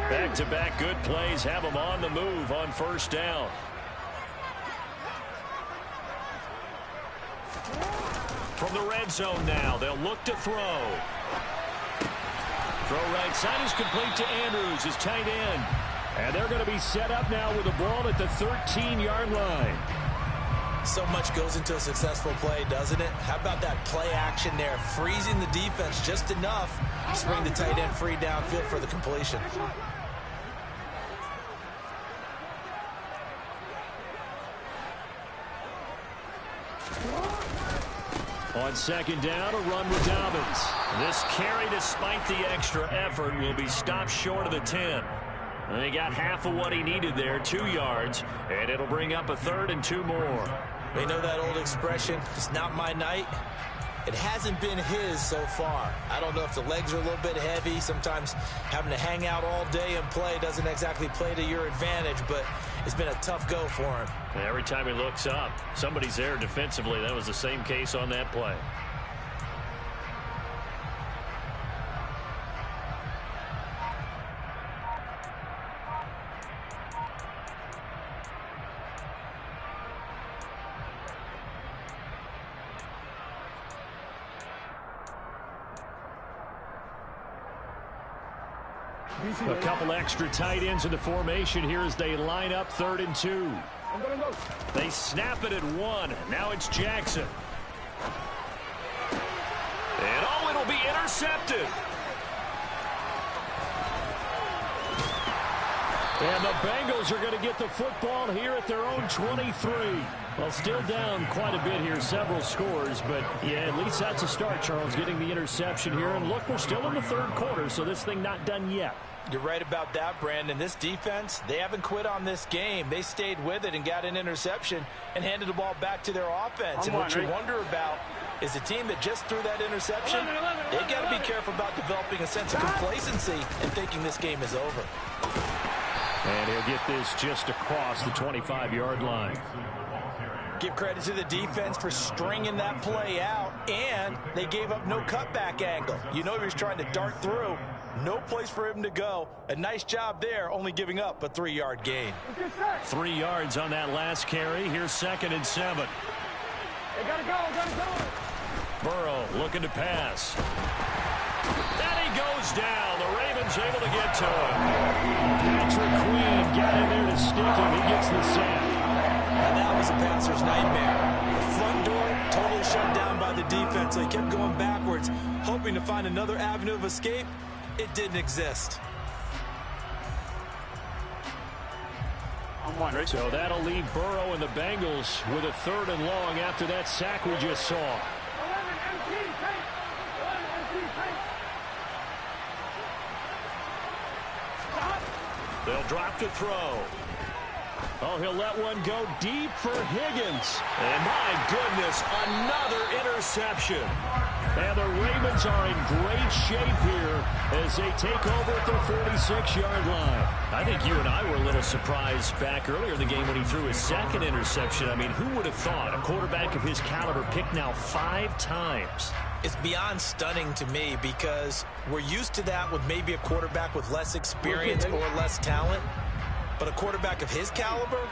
Back-to-back good plays have him on the move on 1st down. From the red zone now, they'll look to throw. Throw right side is complete to Andrews, his tight end. And they're going to be set up now with the ball at the 13-yard line. So much goes into a successful play, doesn't it? How about that play action there? Freezing the defense just enough to bring the tight end free downfield for the completion. On 2nd down, a run with Dobbins. This carry, despite the extra effort, will be stopped short of the 10. And he got half of what he needed there, 2 yards, and it'll bring up a 3rd and 2 more. They know that old expression, it's not my night. It hasn't been his so far. I don't know if the legs are a little bit heavy. Sometimes having to hang out all day and play doesn't exactly play to your advantage, but it's been a tough go for him. Every time he looks up, somebody's there defensively. That was the same case on that play. A couple extra tight ends in the formation here as they line up 3rd and 2. They snap it at 1. Now it's Jackson. And oh, it'll be intercepted. And the Bengals are going to get the football here at their own 23. Well, still down quite a bit here, several scores, but yeah, at least that's a start, Charles, getting the interception here. And look, we're still in the third quarter, so this thing not done yet. You're right about that, Brandon. This defense, they haven't quit on this game. They stayed with it and got an interception and handed the ball back to their offense. And what you wonder about is a team that just threw that interception, they got to be careful about developing a sense of complacency and thinking this game is over. And he'll get this just across the 25-yard line. Give credit to the defense for stringing that play out, and they gave up no cutback angle. You know he was trying to dart through. No place for him to go. A nice job there, only giving up a 3-yard gain. 3 yards on that last carry. Here's 2nd and 7. They gotta go. Burrow looking to pass. And he goes down. The Ravens able to get to him. Patrick Queen got in there to stick him. He gets the sack. And that was a passer's nightmare. The front door totally shut down by the defense. So he kept going backwards, hoping to find another avenue of escape. It didn't exist. So that'll leave Burrow and the Bengals with a 3rd and long after that sack we just saw. 11 MT, take. 11 MT, take. Stop. They'll drop to throw. Oh, he'll let one go deep for Higgins. And my goodness, another interception. And the Ravens are in great shape here as they take over at their 46-yard line. I think you and I were a little surprised back earlier in the game when he threw his 2nd interception. I mean, who would have thought a quarterback of his caliber picked now 5 times? It's beyond stunning to me because we're used to that with maybe a quarterback with less experience or less talent. But a quarterback of his caliber,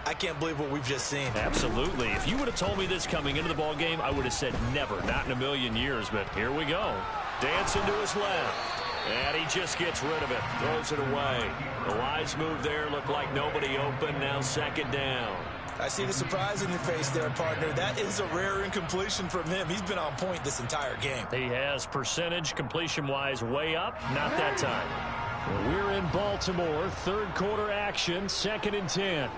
I can't believe what we've just seen. Absolutely. If you would have told me this coming into the ball game, I would have said never, not in a million years. But here we go. Dancing to his left. And he just gets rid of it. Throws it away. The wise move there. Looked like nobody open. Now 2nd down. I see the surprise in your face there, partner. That is a rare incompletion from him. He's been on point this entire game. He has percentage completion-wise way up. Not that time. We're in Baltimore. 3rd quarter action. 2nd and 10.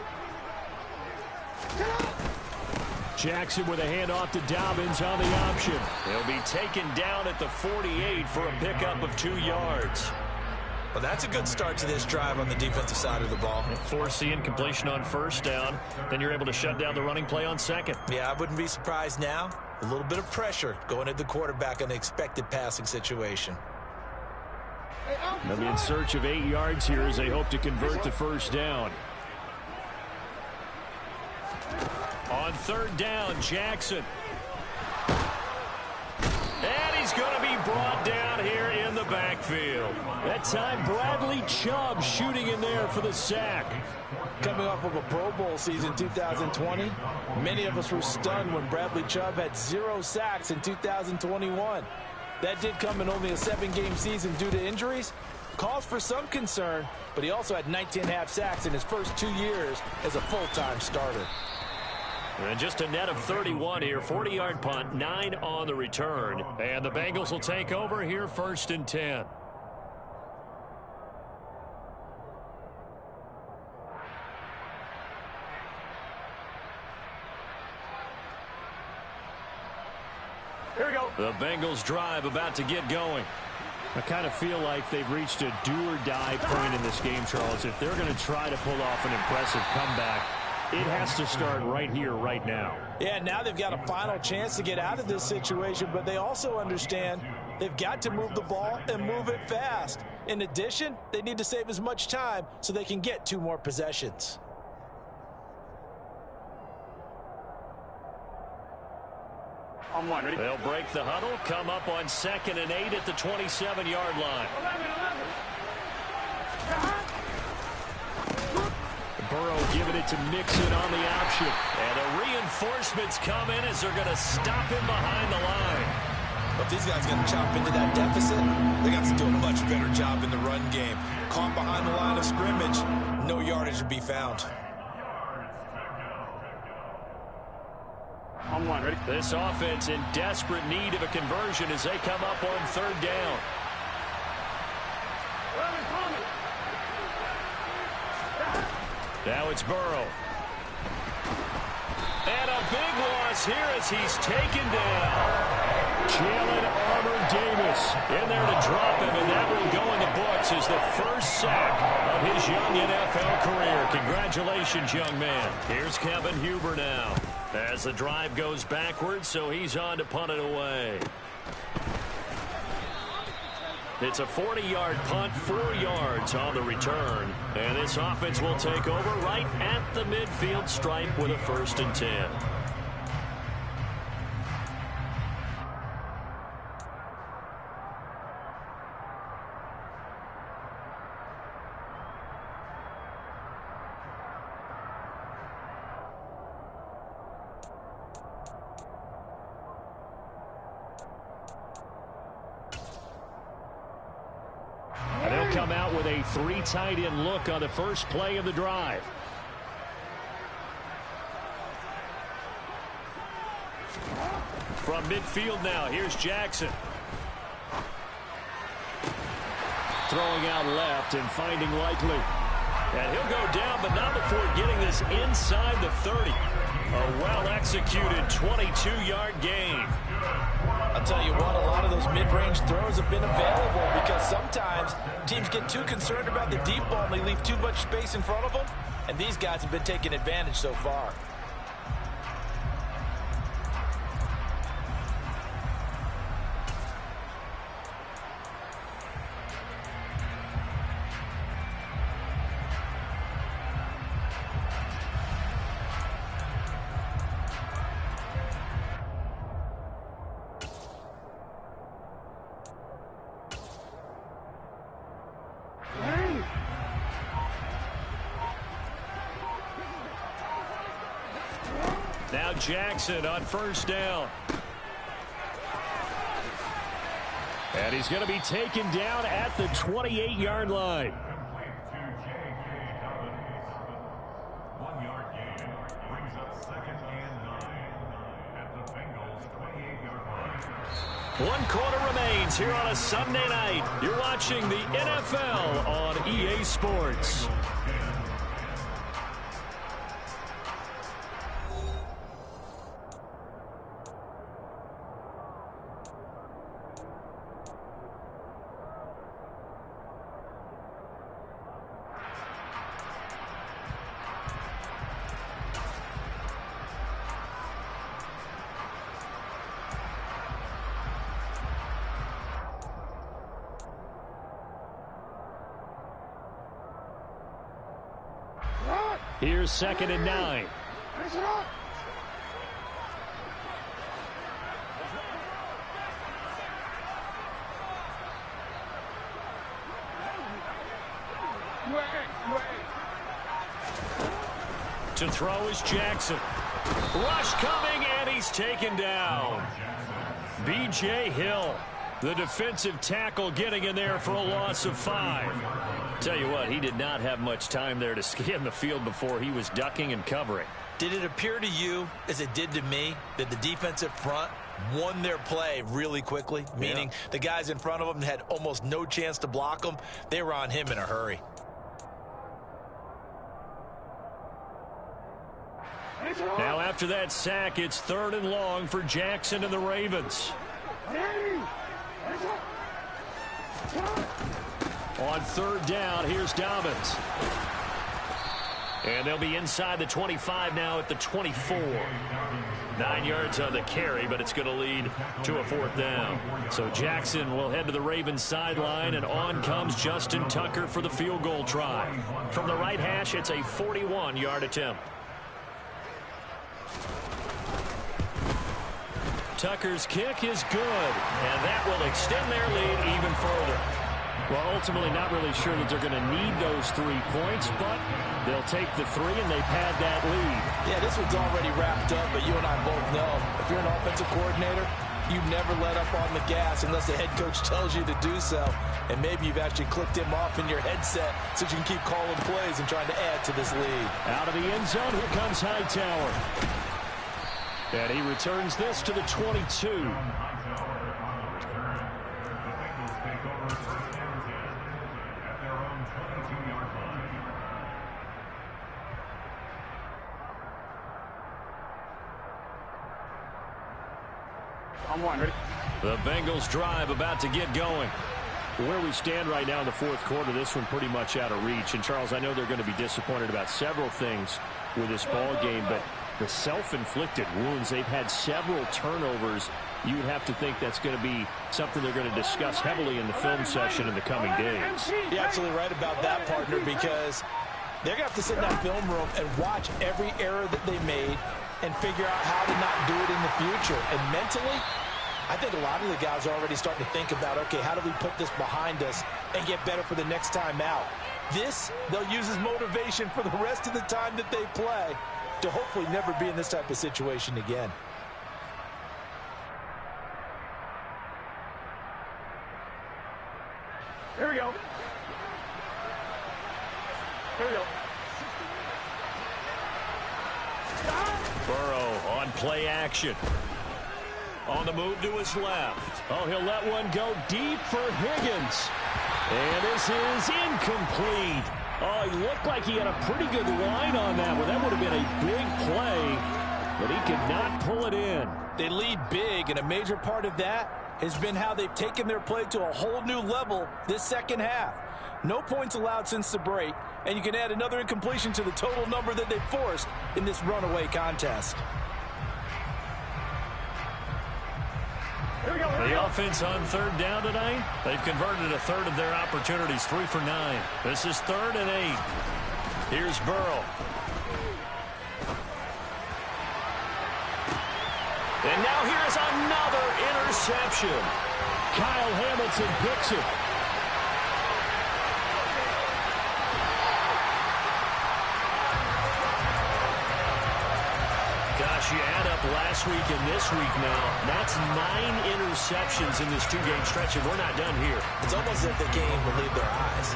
Jackson with a handoff to Dobbins on the option. He'll be taken down at the 48 for a pickup of 2 yards. Well, that's a good start to this drive on the defensive side of the ball. Forcing incompletion on 1st down. Then you're able to shut down the running play on 2nd. Yeah, I wouldn't be surprised now. A little bit of pressure going at the quarterback in the expected passing situation. They'll be in search of 8 yards here as they hope to convert the 1st down. On 3rd down, Jackson. And he's going to be brought down here in the backfield. That time, Bradley Chubb shooting in there for the sack. Coming off of a Pro Bowl season 2020, many of us were stunned when Bradley Chubb had 0 sacks in 2021. That did come in only a 7-game season due to injuries. Cause for some concern, but he also had 19.5 sacks in his first 2 years as a full-time starter. And just a net of 31 here. 40-yard punt, 9 on the return. And the Bengals will take over here 1st and 10. Here we go. The Bengals drive about to get going. I kind of feel like they've reached a do-or-die point in this game, Charles. If they're going to try to pull off an impressive comeback, it has to start right here, right now. Yeah, now they've got a final chance to get out of this situation, but they also understand they've got to move the ball and move it fast. In addition, they need to save as much time so they can get 2 more possessions. They'll break the huddle, come up on 2nd and 8 at the 27-yard line. 11. Burrow giving it to Mixon on the option. And the reinforcements come in as they're going to stop him behind the line. But if these guys are going to chop into that deficit, they got to do a much better job in the run game. Caught behind the line of scrimmage, no yardage to be found. On one, ready? This offense in desperate need of a conversion as they come up on third down. Now it's Burrow. And a big loss here as he's taken down. Jalen Armour Davis in there to drop him, and that will go in the books as the first sack of his young NFL career. Congratulations, young man. Here's Kevin Huber now as the drive goes backwards, so he's on to punt it away. It's a 40-yard punt, 4 yards on the return. And this offense will take over right at the midfield stripe with a 1st and 10. Come out with a 3 tight end look on the first play of the drive. From midfield now, here's Jackson. Throwing out left and finding Likely. And he'll go down, but not before getting this inside the 30. A well-executed 22-yard gain. I'll tell you what, a lot of those mid-range throws have been available because sometimes teams get too concerned about the deep ball and they leave too much space in front of them, and these guys have been taking advantage so far. Now Jackson on 1st down. And he's going to be taken down at the 28-yard line. 1-yard gain brings up 2nd and 9 at the Bengals 28-yard line. 1 quarter remains here on a Sunday night. You're watching the NFL on EA Sports. Here's 2nd and 9. To throw is Jackson. Rush coming, and he's taken down. B.J. Hill, the defensive tackle, getting in there for a loss of 5. Tell you what, he did not have much time there to scan the field before he was ducking and covering. Did it appear to you, as it did to me, that the defensive front won their play really quickly? Meaning the guys in front of them had almost no chance to block him. They were on him in a hurry. Now after that sack, it's 3rd and long for Jackson and the Ravens. On 3rd down, here's Dobbins. And they'll be inside the 25 now at the 24. 9 yards on the carry, but it's going to lead to a 4th down. So Jackson will head to the Ravens sideline, and on comes Justin Tucker for the field goal try. From the right hash, it's a 41-yard attempt. Tucker's kick is good, and that will extend their lead even further. Well, ultimately not really sure that they're going to need those 3 points, but they'll take the 3 and they pad that lead. Yeah, this one's already wrapped up, but you and I both know if you're an offensive coordinator, you never let up on the gas unless the head coach tells you to do so. And maybe you've actually clicked him off in your headset so you can keep calling plays and trying to add to this lead. Out of the end zone, here comes Hightower. And he returns this to the 22. I'm one, ready? The Bengals drive about to get going. Where we stand right now in the fourth quarter, this one pretty much out of reach. And, Charles, I know they're going to be disappointed about several things with this ball game, but the self-inflicted wounds, they've had several turnovers. You would have to think that's going to be something they're going to discuss heavily in the film session in the coming days. You're absolutely right about that, partner, because they're going to have to sit in that film room and watch every error that they made and figure out how to not do it in the future. And mentally, I think a lot of the guys are already starting to think about, okay, how do we put this behind us and get better for the next time out? This, they'll use as motivation for the rest of the time that they play to hopefully never be in this type of situation again. Here we go. Here we go. Burrow on play action. On the move to his left. Oh, he'll let one go deep for Higgins. And this is incomplete. Oh, he looked like he had a pretty good line on that one. That would have been a big play, but he could not pull it in. They lead big, and a major part of that has been how they've taken their play to a whole new level this second half. No points allowed since the break, and you can add another incompletion to the total number that they forced in this runaway contest. The offense on third down tonight, they've converted a third of their opportunities, 3 for 9. This is 3rd and 8. Here's Burrow. And now here's another interception. Kyle Hamilton picks it. Gosh, you add up last week and this week now. That's 9 interceptions in this 2-game stretch, and we're not done here. It's almost as if they can't even believe their eyes.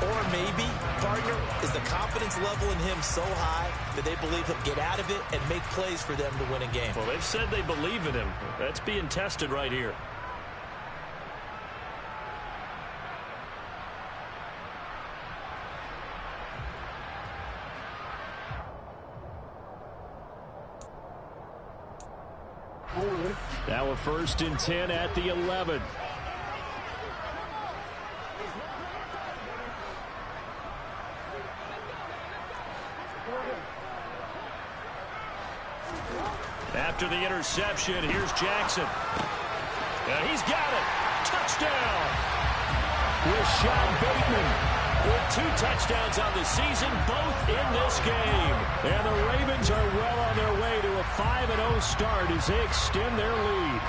Or maybe, partner, is the confidence level in him so high that they believe he'll get out of it and make plays for them to win a game. Well, they've said they believe in him. That's being tested right here. Now a 1st and 10 at the 11. After the interception, here's Jackson. And he's got it. Touchdown. Rashad Bateman with 2 touchdowns on the season, both in this game. And the Ravens are well on their way to a 5-0 start as they extend their lead.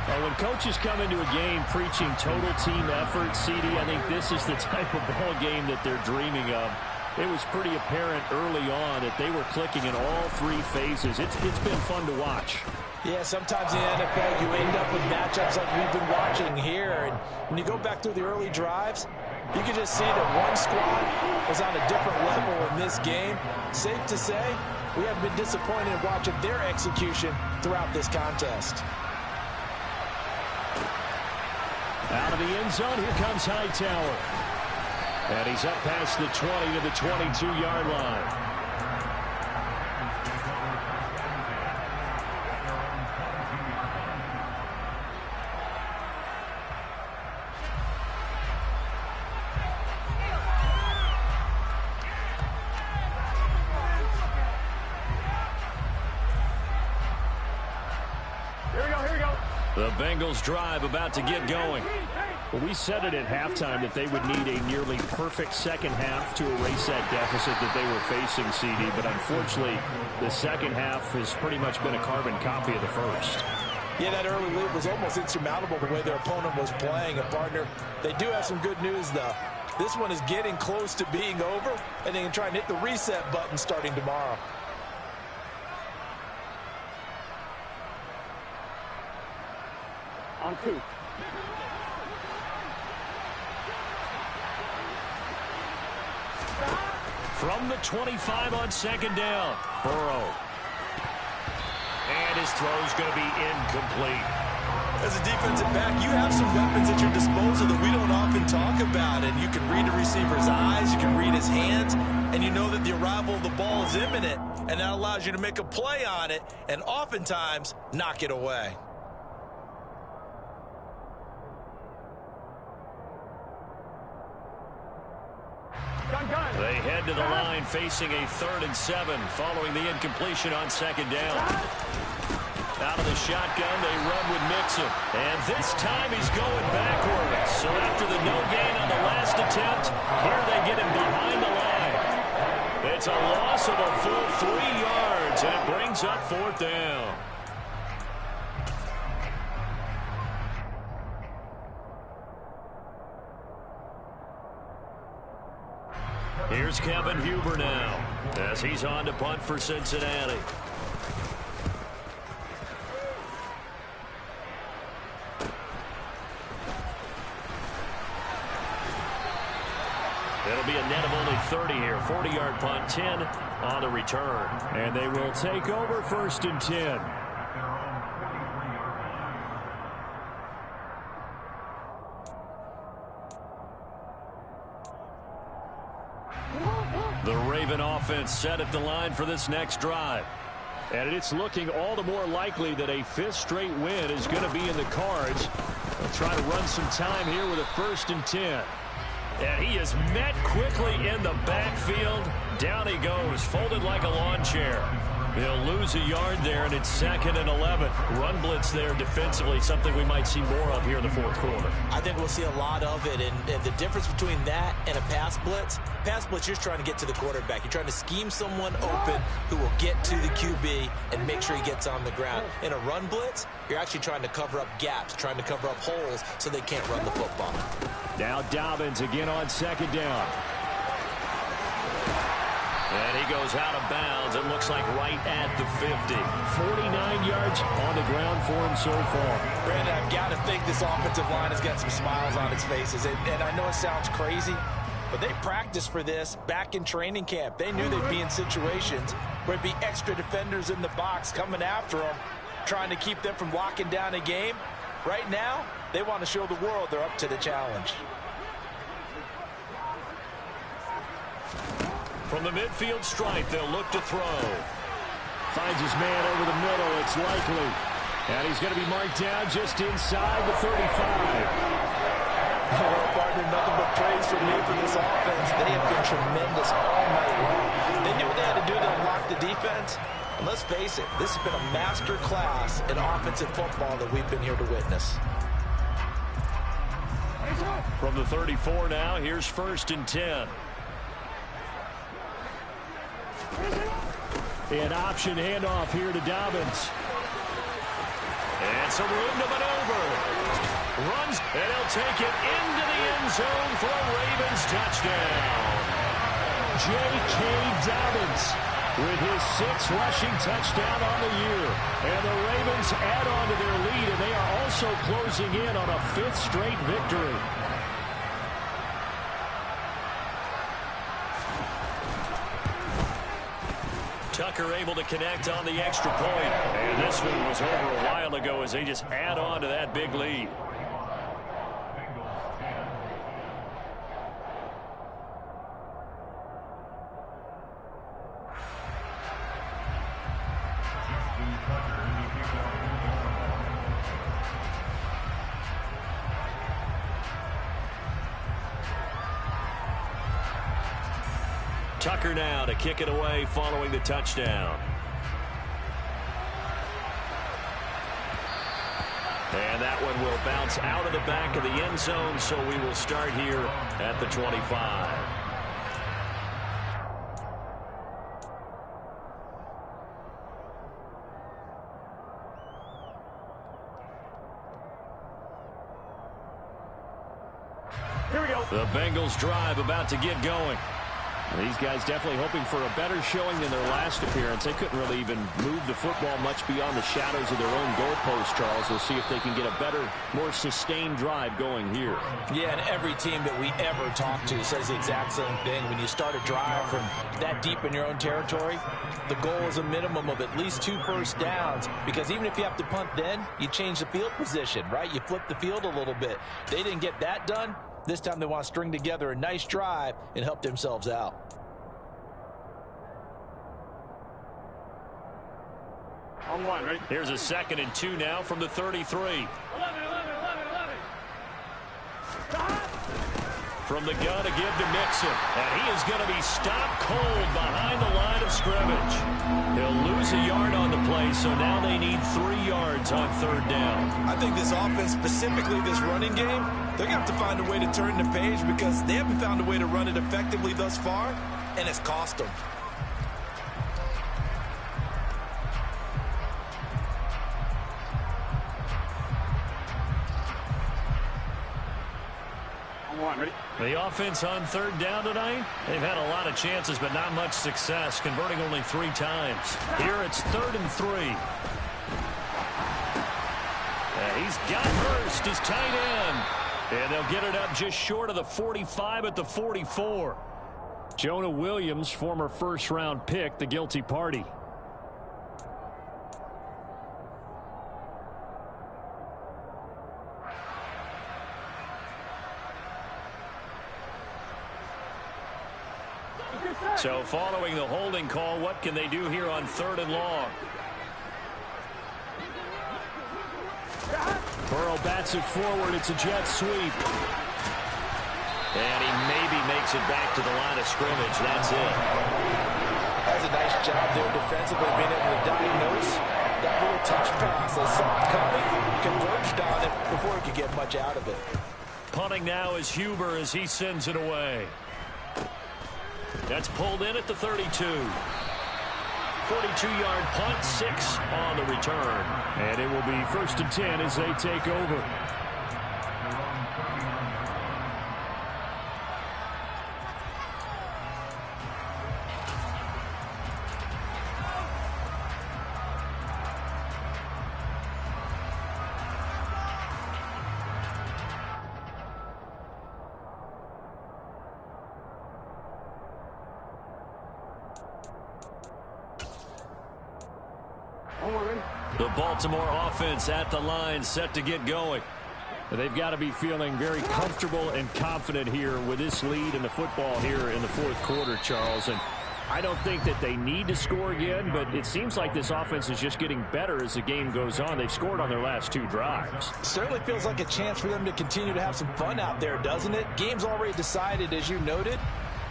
Well, when coaches come into a game preaching total team effort, CD, I think this is the type of ball game that they're dreaming of. It was pretty apparent early on that they were clicking in all 3 phases. It's been fun to watch. Yeah, sometimes in the NFL you end up with matchups like we've been watching here. And when you go back through the early drives, you can just see that one squad was on a different level in this game. Safe to say, we haven't been disappointed in watching their execution throughout this contest. Out of the end zone, here comes Hightower. And he's up past the 20 to the 22-yard line. The Bengals drive about to get going. Well, we said it at halftime that they would need a nearly perfect second half to erase that deficit that they were facing, CD. But unfortunately, the second half has pretty much been a carbon copy of the first. Yeah, that early lead was almost insurmountable the way their opponent was playing. And, partner, they do have some good news, though. This one is getting close to being over, and they can try and hit the reset button starting tomorrow. On 2. From the 25 on second down, Burrow. And his throw is going to be incomplete. As a defensive back, you have some weapons at your disposal that we don't often talk about. And you can read the receiver's eyes, you can read his hands, and you know that the arrival of the ball is imminent. And that allows you to make a play on it and oftentimes knock it away. They head to the line facing a 3rd and 7 following the incompletion on 2nd down. Out of the shotgun, they run with Mixon. And this time he's going backwards. So after the no gain on the last attempt, here they get him behind the line. It's a loss of a full 3 yards, and it brings up 4th down. Here's Kevin Huber now as he's on to punt for Cincinnati. It'll be a net of only 30 here. 40-yard punt, 10 on the return. And they will take over 1st and 10. The Raven offense set at the line for this next drive. And it's looking all the more likely that a 5th straight win is going to be in the cards. They'll try to run some time here with a 1st and 10. And he is met quickly in the backfield. Down he goes, folded like a lawn chair. They'll lose a yard there, and it's 2nd and 11. Run blitz there defensively, something we might see more of here in the 4th quarter. I think we'll see a lot of it, and the difference between that and a pass blitz, you're trying to get to the quarterback. You're trying to scheme someone open who will get to the QB and make sure he gets on the ground. In a run blitz, you're actually trying to cover up gaps, trying to cover up holes so they can't run the football. Now Dobbins again on 2nd down. And he goes out of bounds. It looks like right at the 50. 49 yards on the ground for him so far. Brandon, I've got to think this offensive line has got some smiles on its faces. And I know it sounds crazy, but they practiced for this back in training camp. They knew they'd be in situations where it'd be extra defenders in the box coming after them, trying to keep them from locking down a game. Right now, they want to show the world they're up to the challenge. From the midfield stripe, they'll look to throw. Finds his man over the middle. It's likely. And he's going to be marked down just inside the 35. Well, partner, nothing but praise from me for this offense. They have been tremendous all night long. They knew what they had to do to unlock the defense. And let's face it, this has been a master class in offensive football that we've been here to witness. From the 34 now, here's 1st and 10. An option handoff here to Dobbins. And some room to maneuver. Runs, and he'll take it into the end zone for a Ravens touchdown. J.K. Dobbins with his 6th rushing touchdown on the year. And the Ravens add on to their lead, and they are also closing in on a 5th straight victory. Tucker able to connect on the extra point. And this one was over a while ago as they just add on to that big lead. Tucker now to kick it away following the touchdown. And that one will bounce out of the back of the end zone, so we will start here at the 25. Here we go. The Bengals drive about to get going. These guys definitely hoping for a better showing than their last appearance. They couldn't really even move the football much beyond the shadows of their own goalpost, Charles. We'll see if they can get a better, more sustained drive going here. Yeah, and every team that we ever talk to says the exact same thing. When you start a drive from that deep in your own territory, the goal is a minimum of at least 2 first downs, because even if you have to punt then, you change the field position, right? You flip the field a little bit. They didn't get that done. This time they want to string together a nice drive and help themselves out. On one, right? Here's a 2nd and 2 now from the 33. 11. From the gun to give to Mixon. And he is going to be stopped cold behind the line of scrimmage. He'll lose a yard on the play, so now they need 3 yards on 3rd down. I think this offense, specifically this running game, they're going to have to find a way to turn the page, because they haven't found a way to run it effectively thus far, and it's cost them. Ready? The offense on 3rd down tonight, they've had a lot of chances, but not much success, converting only 3 times. Here it's 3rd and 3. And he's got Hurst, his tight end. And they'll get it up just short of the 45 at the 44. Jonah Williams, former first-round pick, the guilty party. So following the holding call, what can they do here on 3rd and long? Burrow bats it forward. It's a jet sweep. And he maybe makes it back to the line of scrimmage. That's it. That's a nice job there defensively, being able to diagnose that little touch pass. They saw it coming, converged on it before he could get much out of it. Punting now is Huber as he sends it away. That's pulled in at the 32. 42-yard punt, 6 on the return. And it will be 1st and 10 as they take over. The Baltimore offense at the line, set to get going. They've got to be feeling very comfortable and confident here with this lead in the football here in the 4th quarter, Charles. And I don't think that they need to score again, but it seems like this offense is just getting better as the game goes on. They've scored on their last 2 drives. Certainly feels like a chance for them to continue to have some fun out there, doesn't it? Game's already decided, as you noted.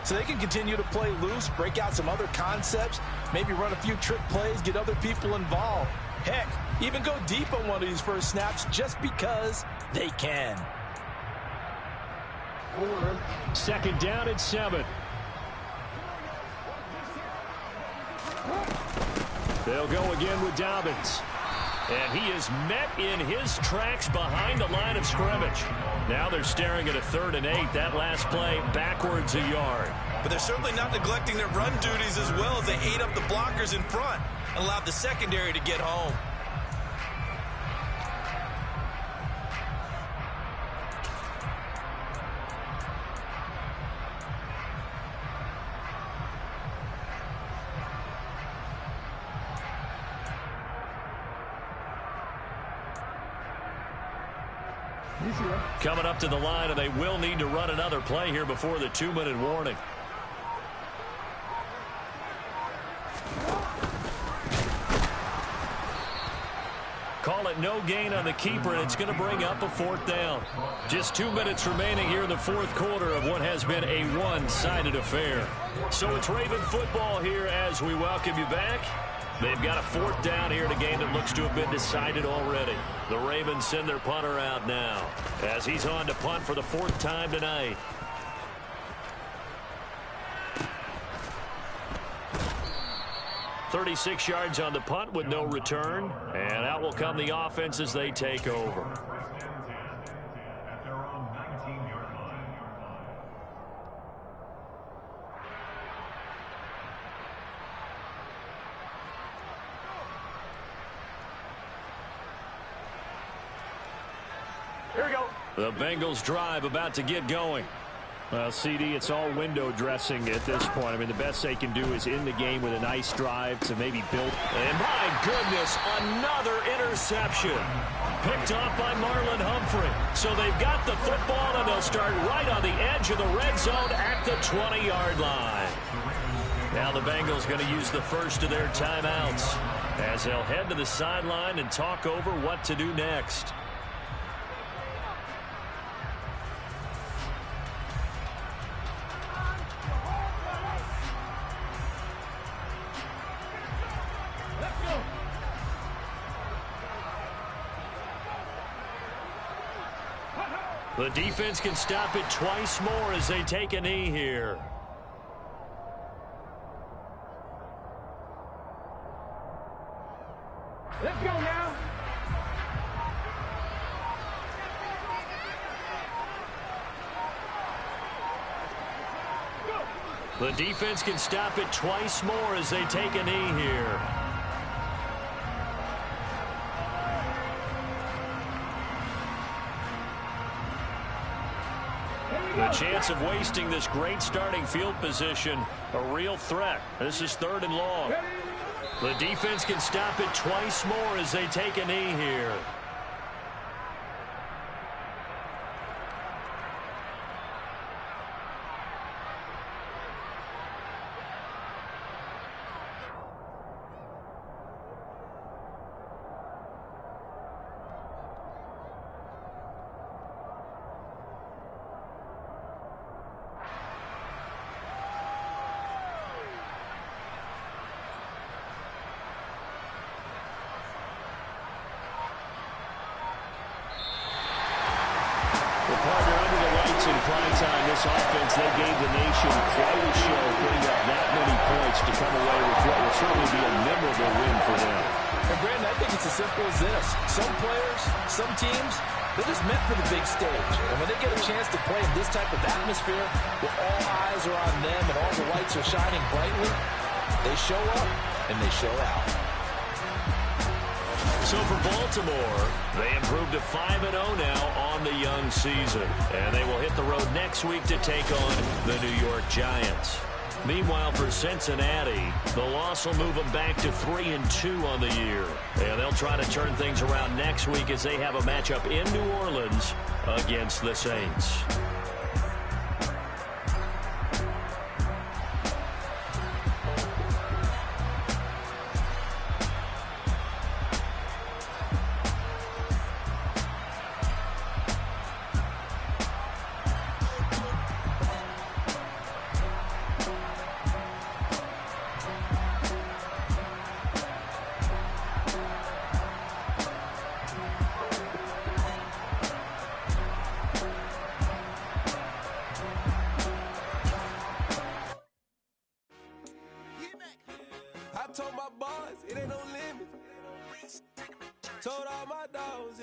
So they can continue to play loose, break out some other concepts, maybe run a few trick plays, get other people involved. Heck, even go deep on one of these first snaps just because they can. 2nd down at 7. They'll go again with Dobbins. And he is met in his tracks behind the line of scrimmage. Now they're staring at a 3rd and 8. That last play backwards a yard. But they're certainly not neglecting their run duties as well, as they ate up the blockers in front and allowed the secondary to get home. Coming up to the line, and they will need to run another play here before the 2-minute warning. Call it no gain on the keeper, and it's going to bring up a 4th down. Just 2 minutes remaining here in the 4th quarter of what has been a one-sided affair. So it's Raven football here as we welcome you back. They've got a 4th down here in a game that looks to have been decided already. The Ravens send their punter out now as he's on to punt for the 4th time tonight. "36 yards on the punt with no return, and out will come the offense as they take over. The Bengals drive about to get going. Well, CD, it's all window dressing at this point. I mean, the best they can do is end the game with a nice drive to maybe build. And my goodness, another interception. Picked off by Marlon Humphrey. So they've got the football, and they'll start right on the edge of the red zone at the 20-yard line. Now the Bengals going to use the first of their timeouts as they'll head to the sideline and talk over what to do next. The defense can stop it twice more as they take a knee here. Let's go now. The defense can stop it twice more as they take a knee here. The chance of wasting this great starting field position, a real threat. This is 3rd and long. The defense can stop it twice more as they take a knee here. This offense, they gave the nation quite a show, putting up that many points to come away with what will certainly be a memorable win for them. And Brandon, I think it's as simple as this. Some players, some teams, they're just meant for the big stage. And when they get a chance to play in this type of atmosphere, where all eyes are on them and all the lights are shining brightly, they show up and they show out. So for Baltimore, they improved to 5-0 now on the young season. And they will hit the road next week to take on the New York Giants. Meanwhile, for Cincinnati, the loss will move them back to 3-2 on the year. And they'll try to turn things around next week as they have a matchup in New Orleans against the Saints. I told my boss, it ain't no limit. Told all my dogs, it ain't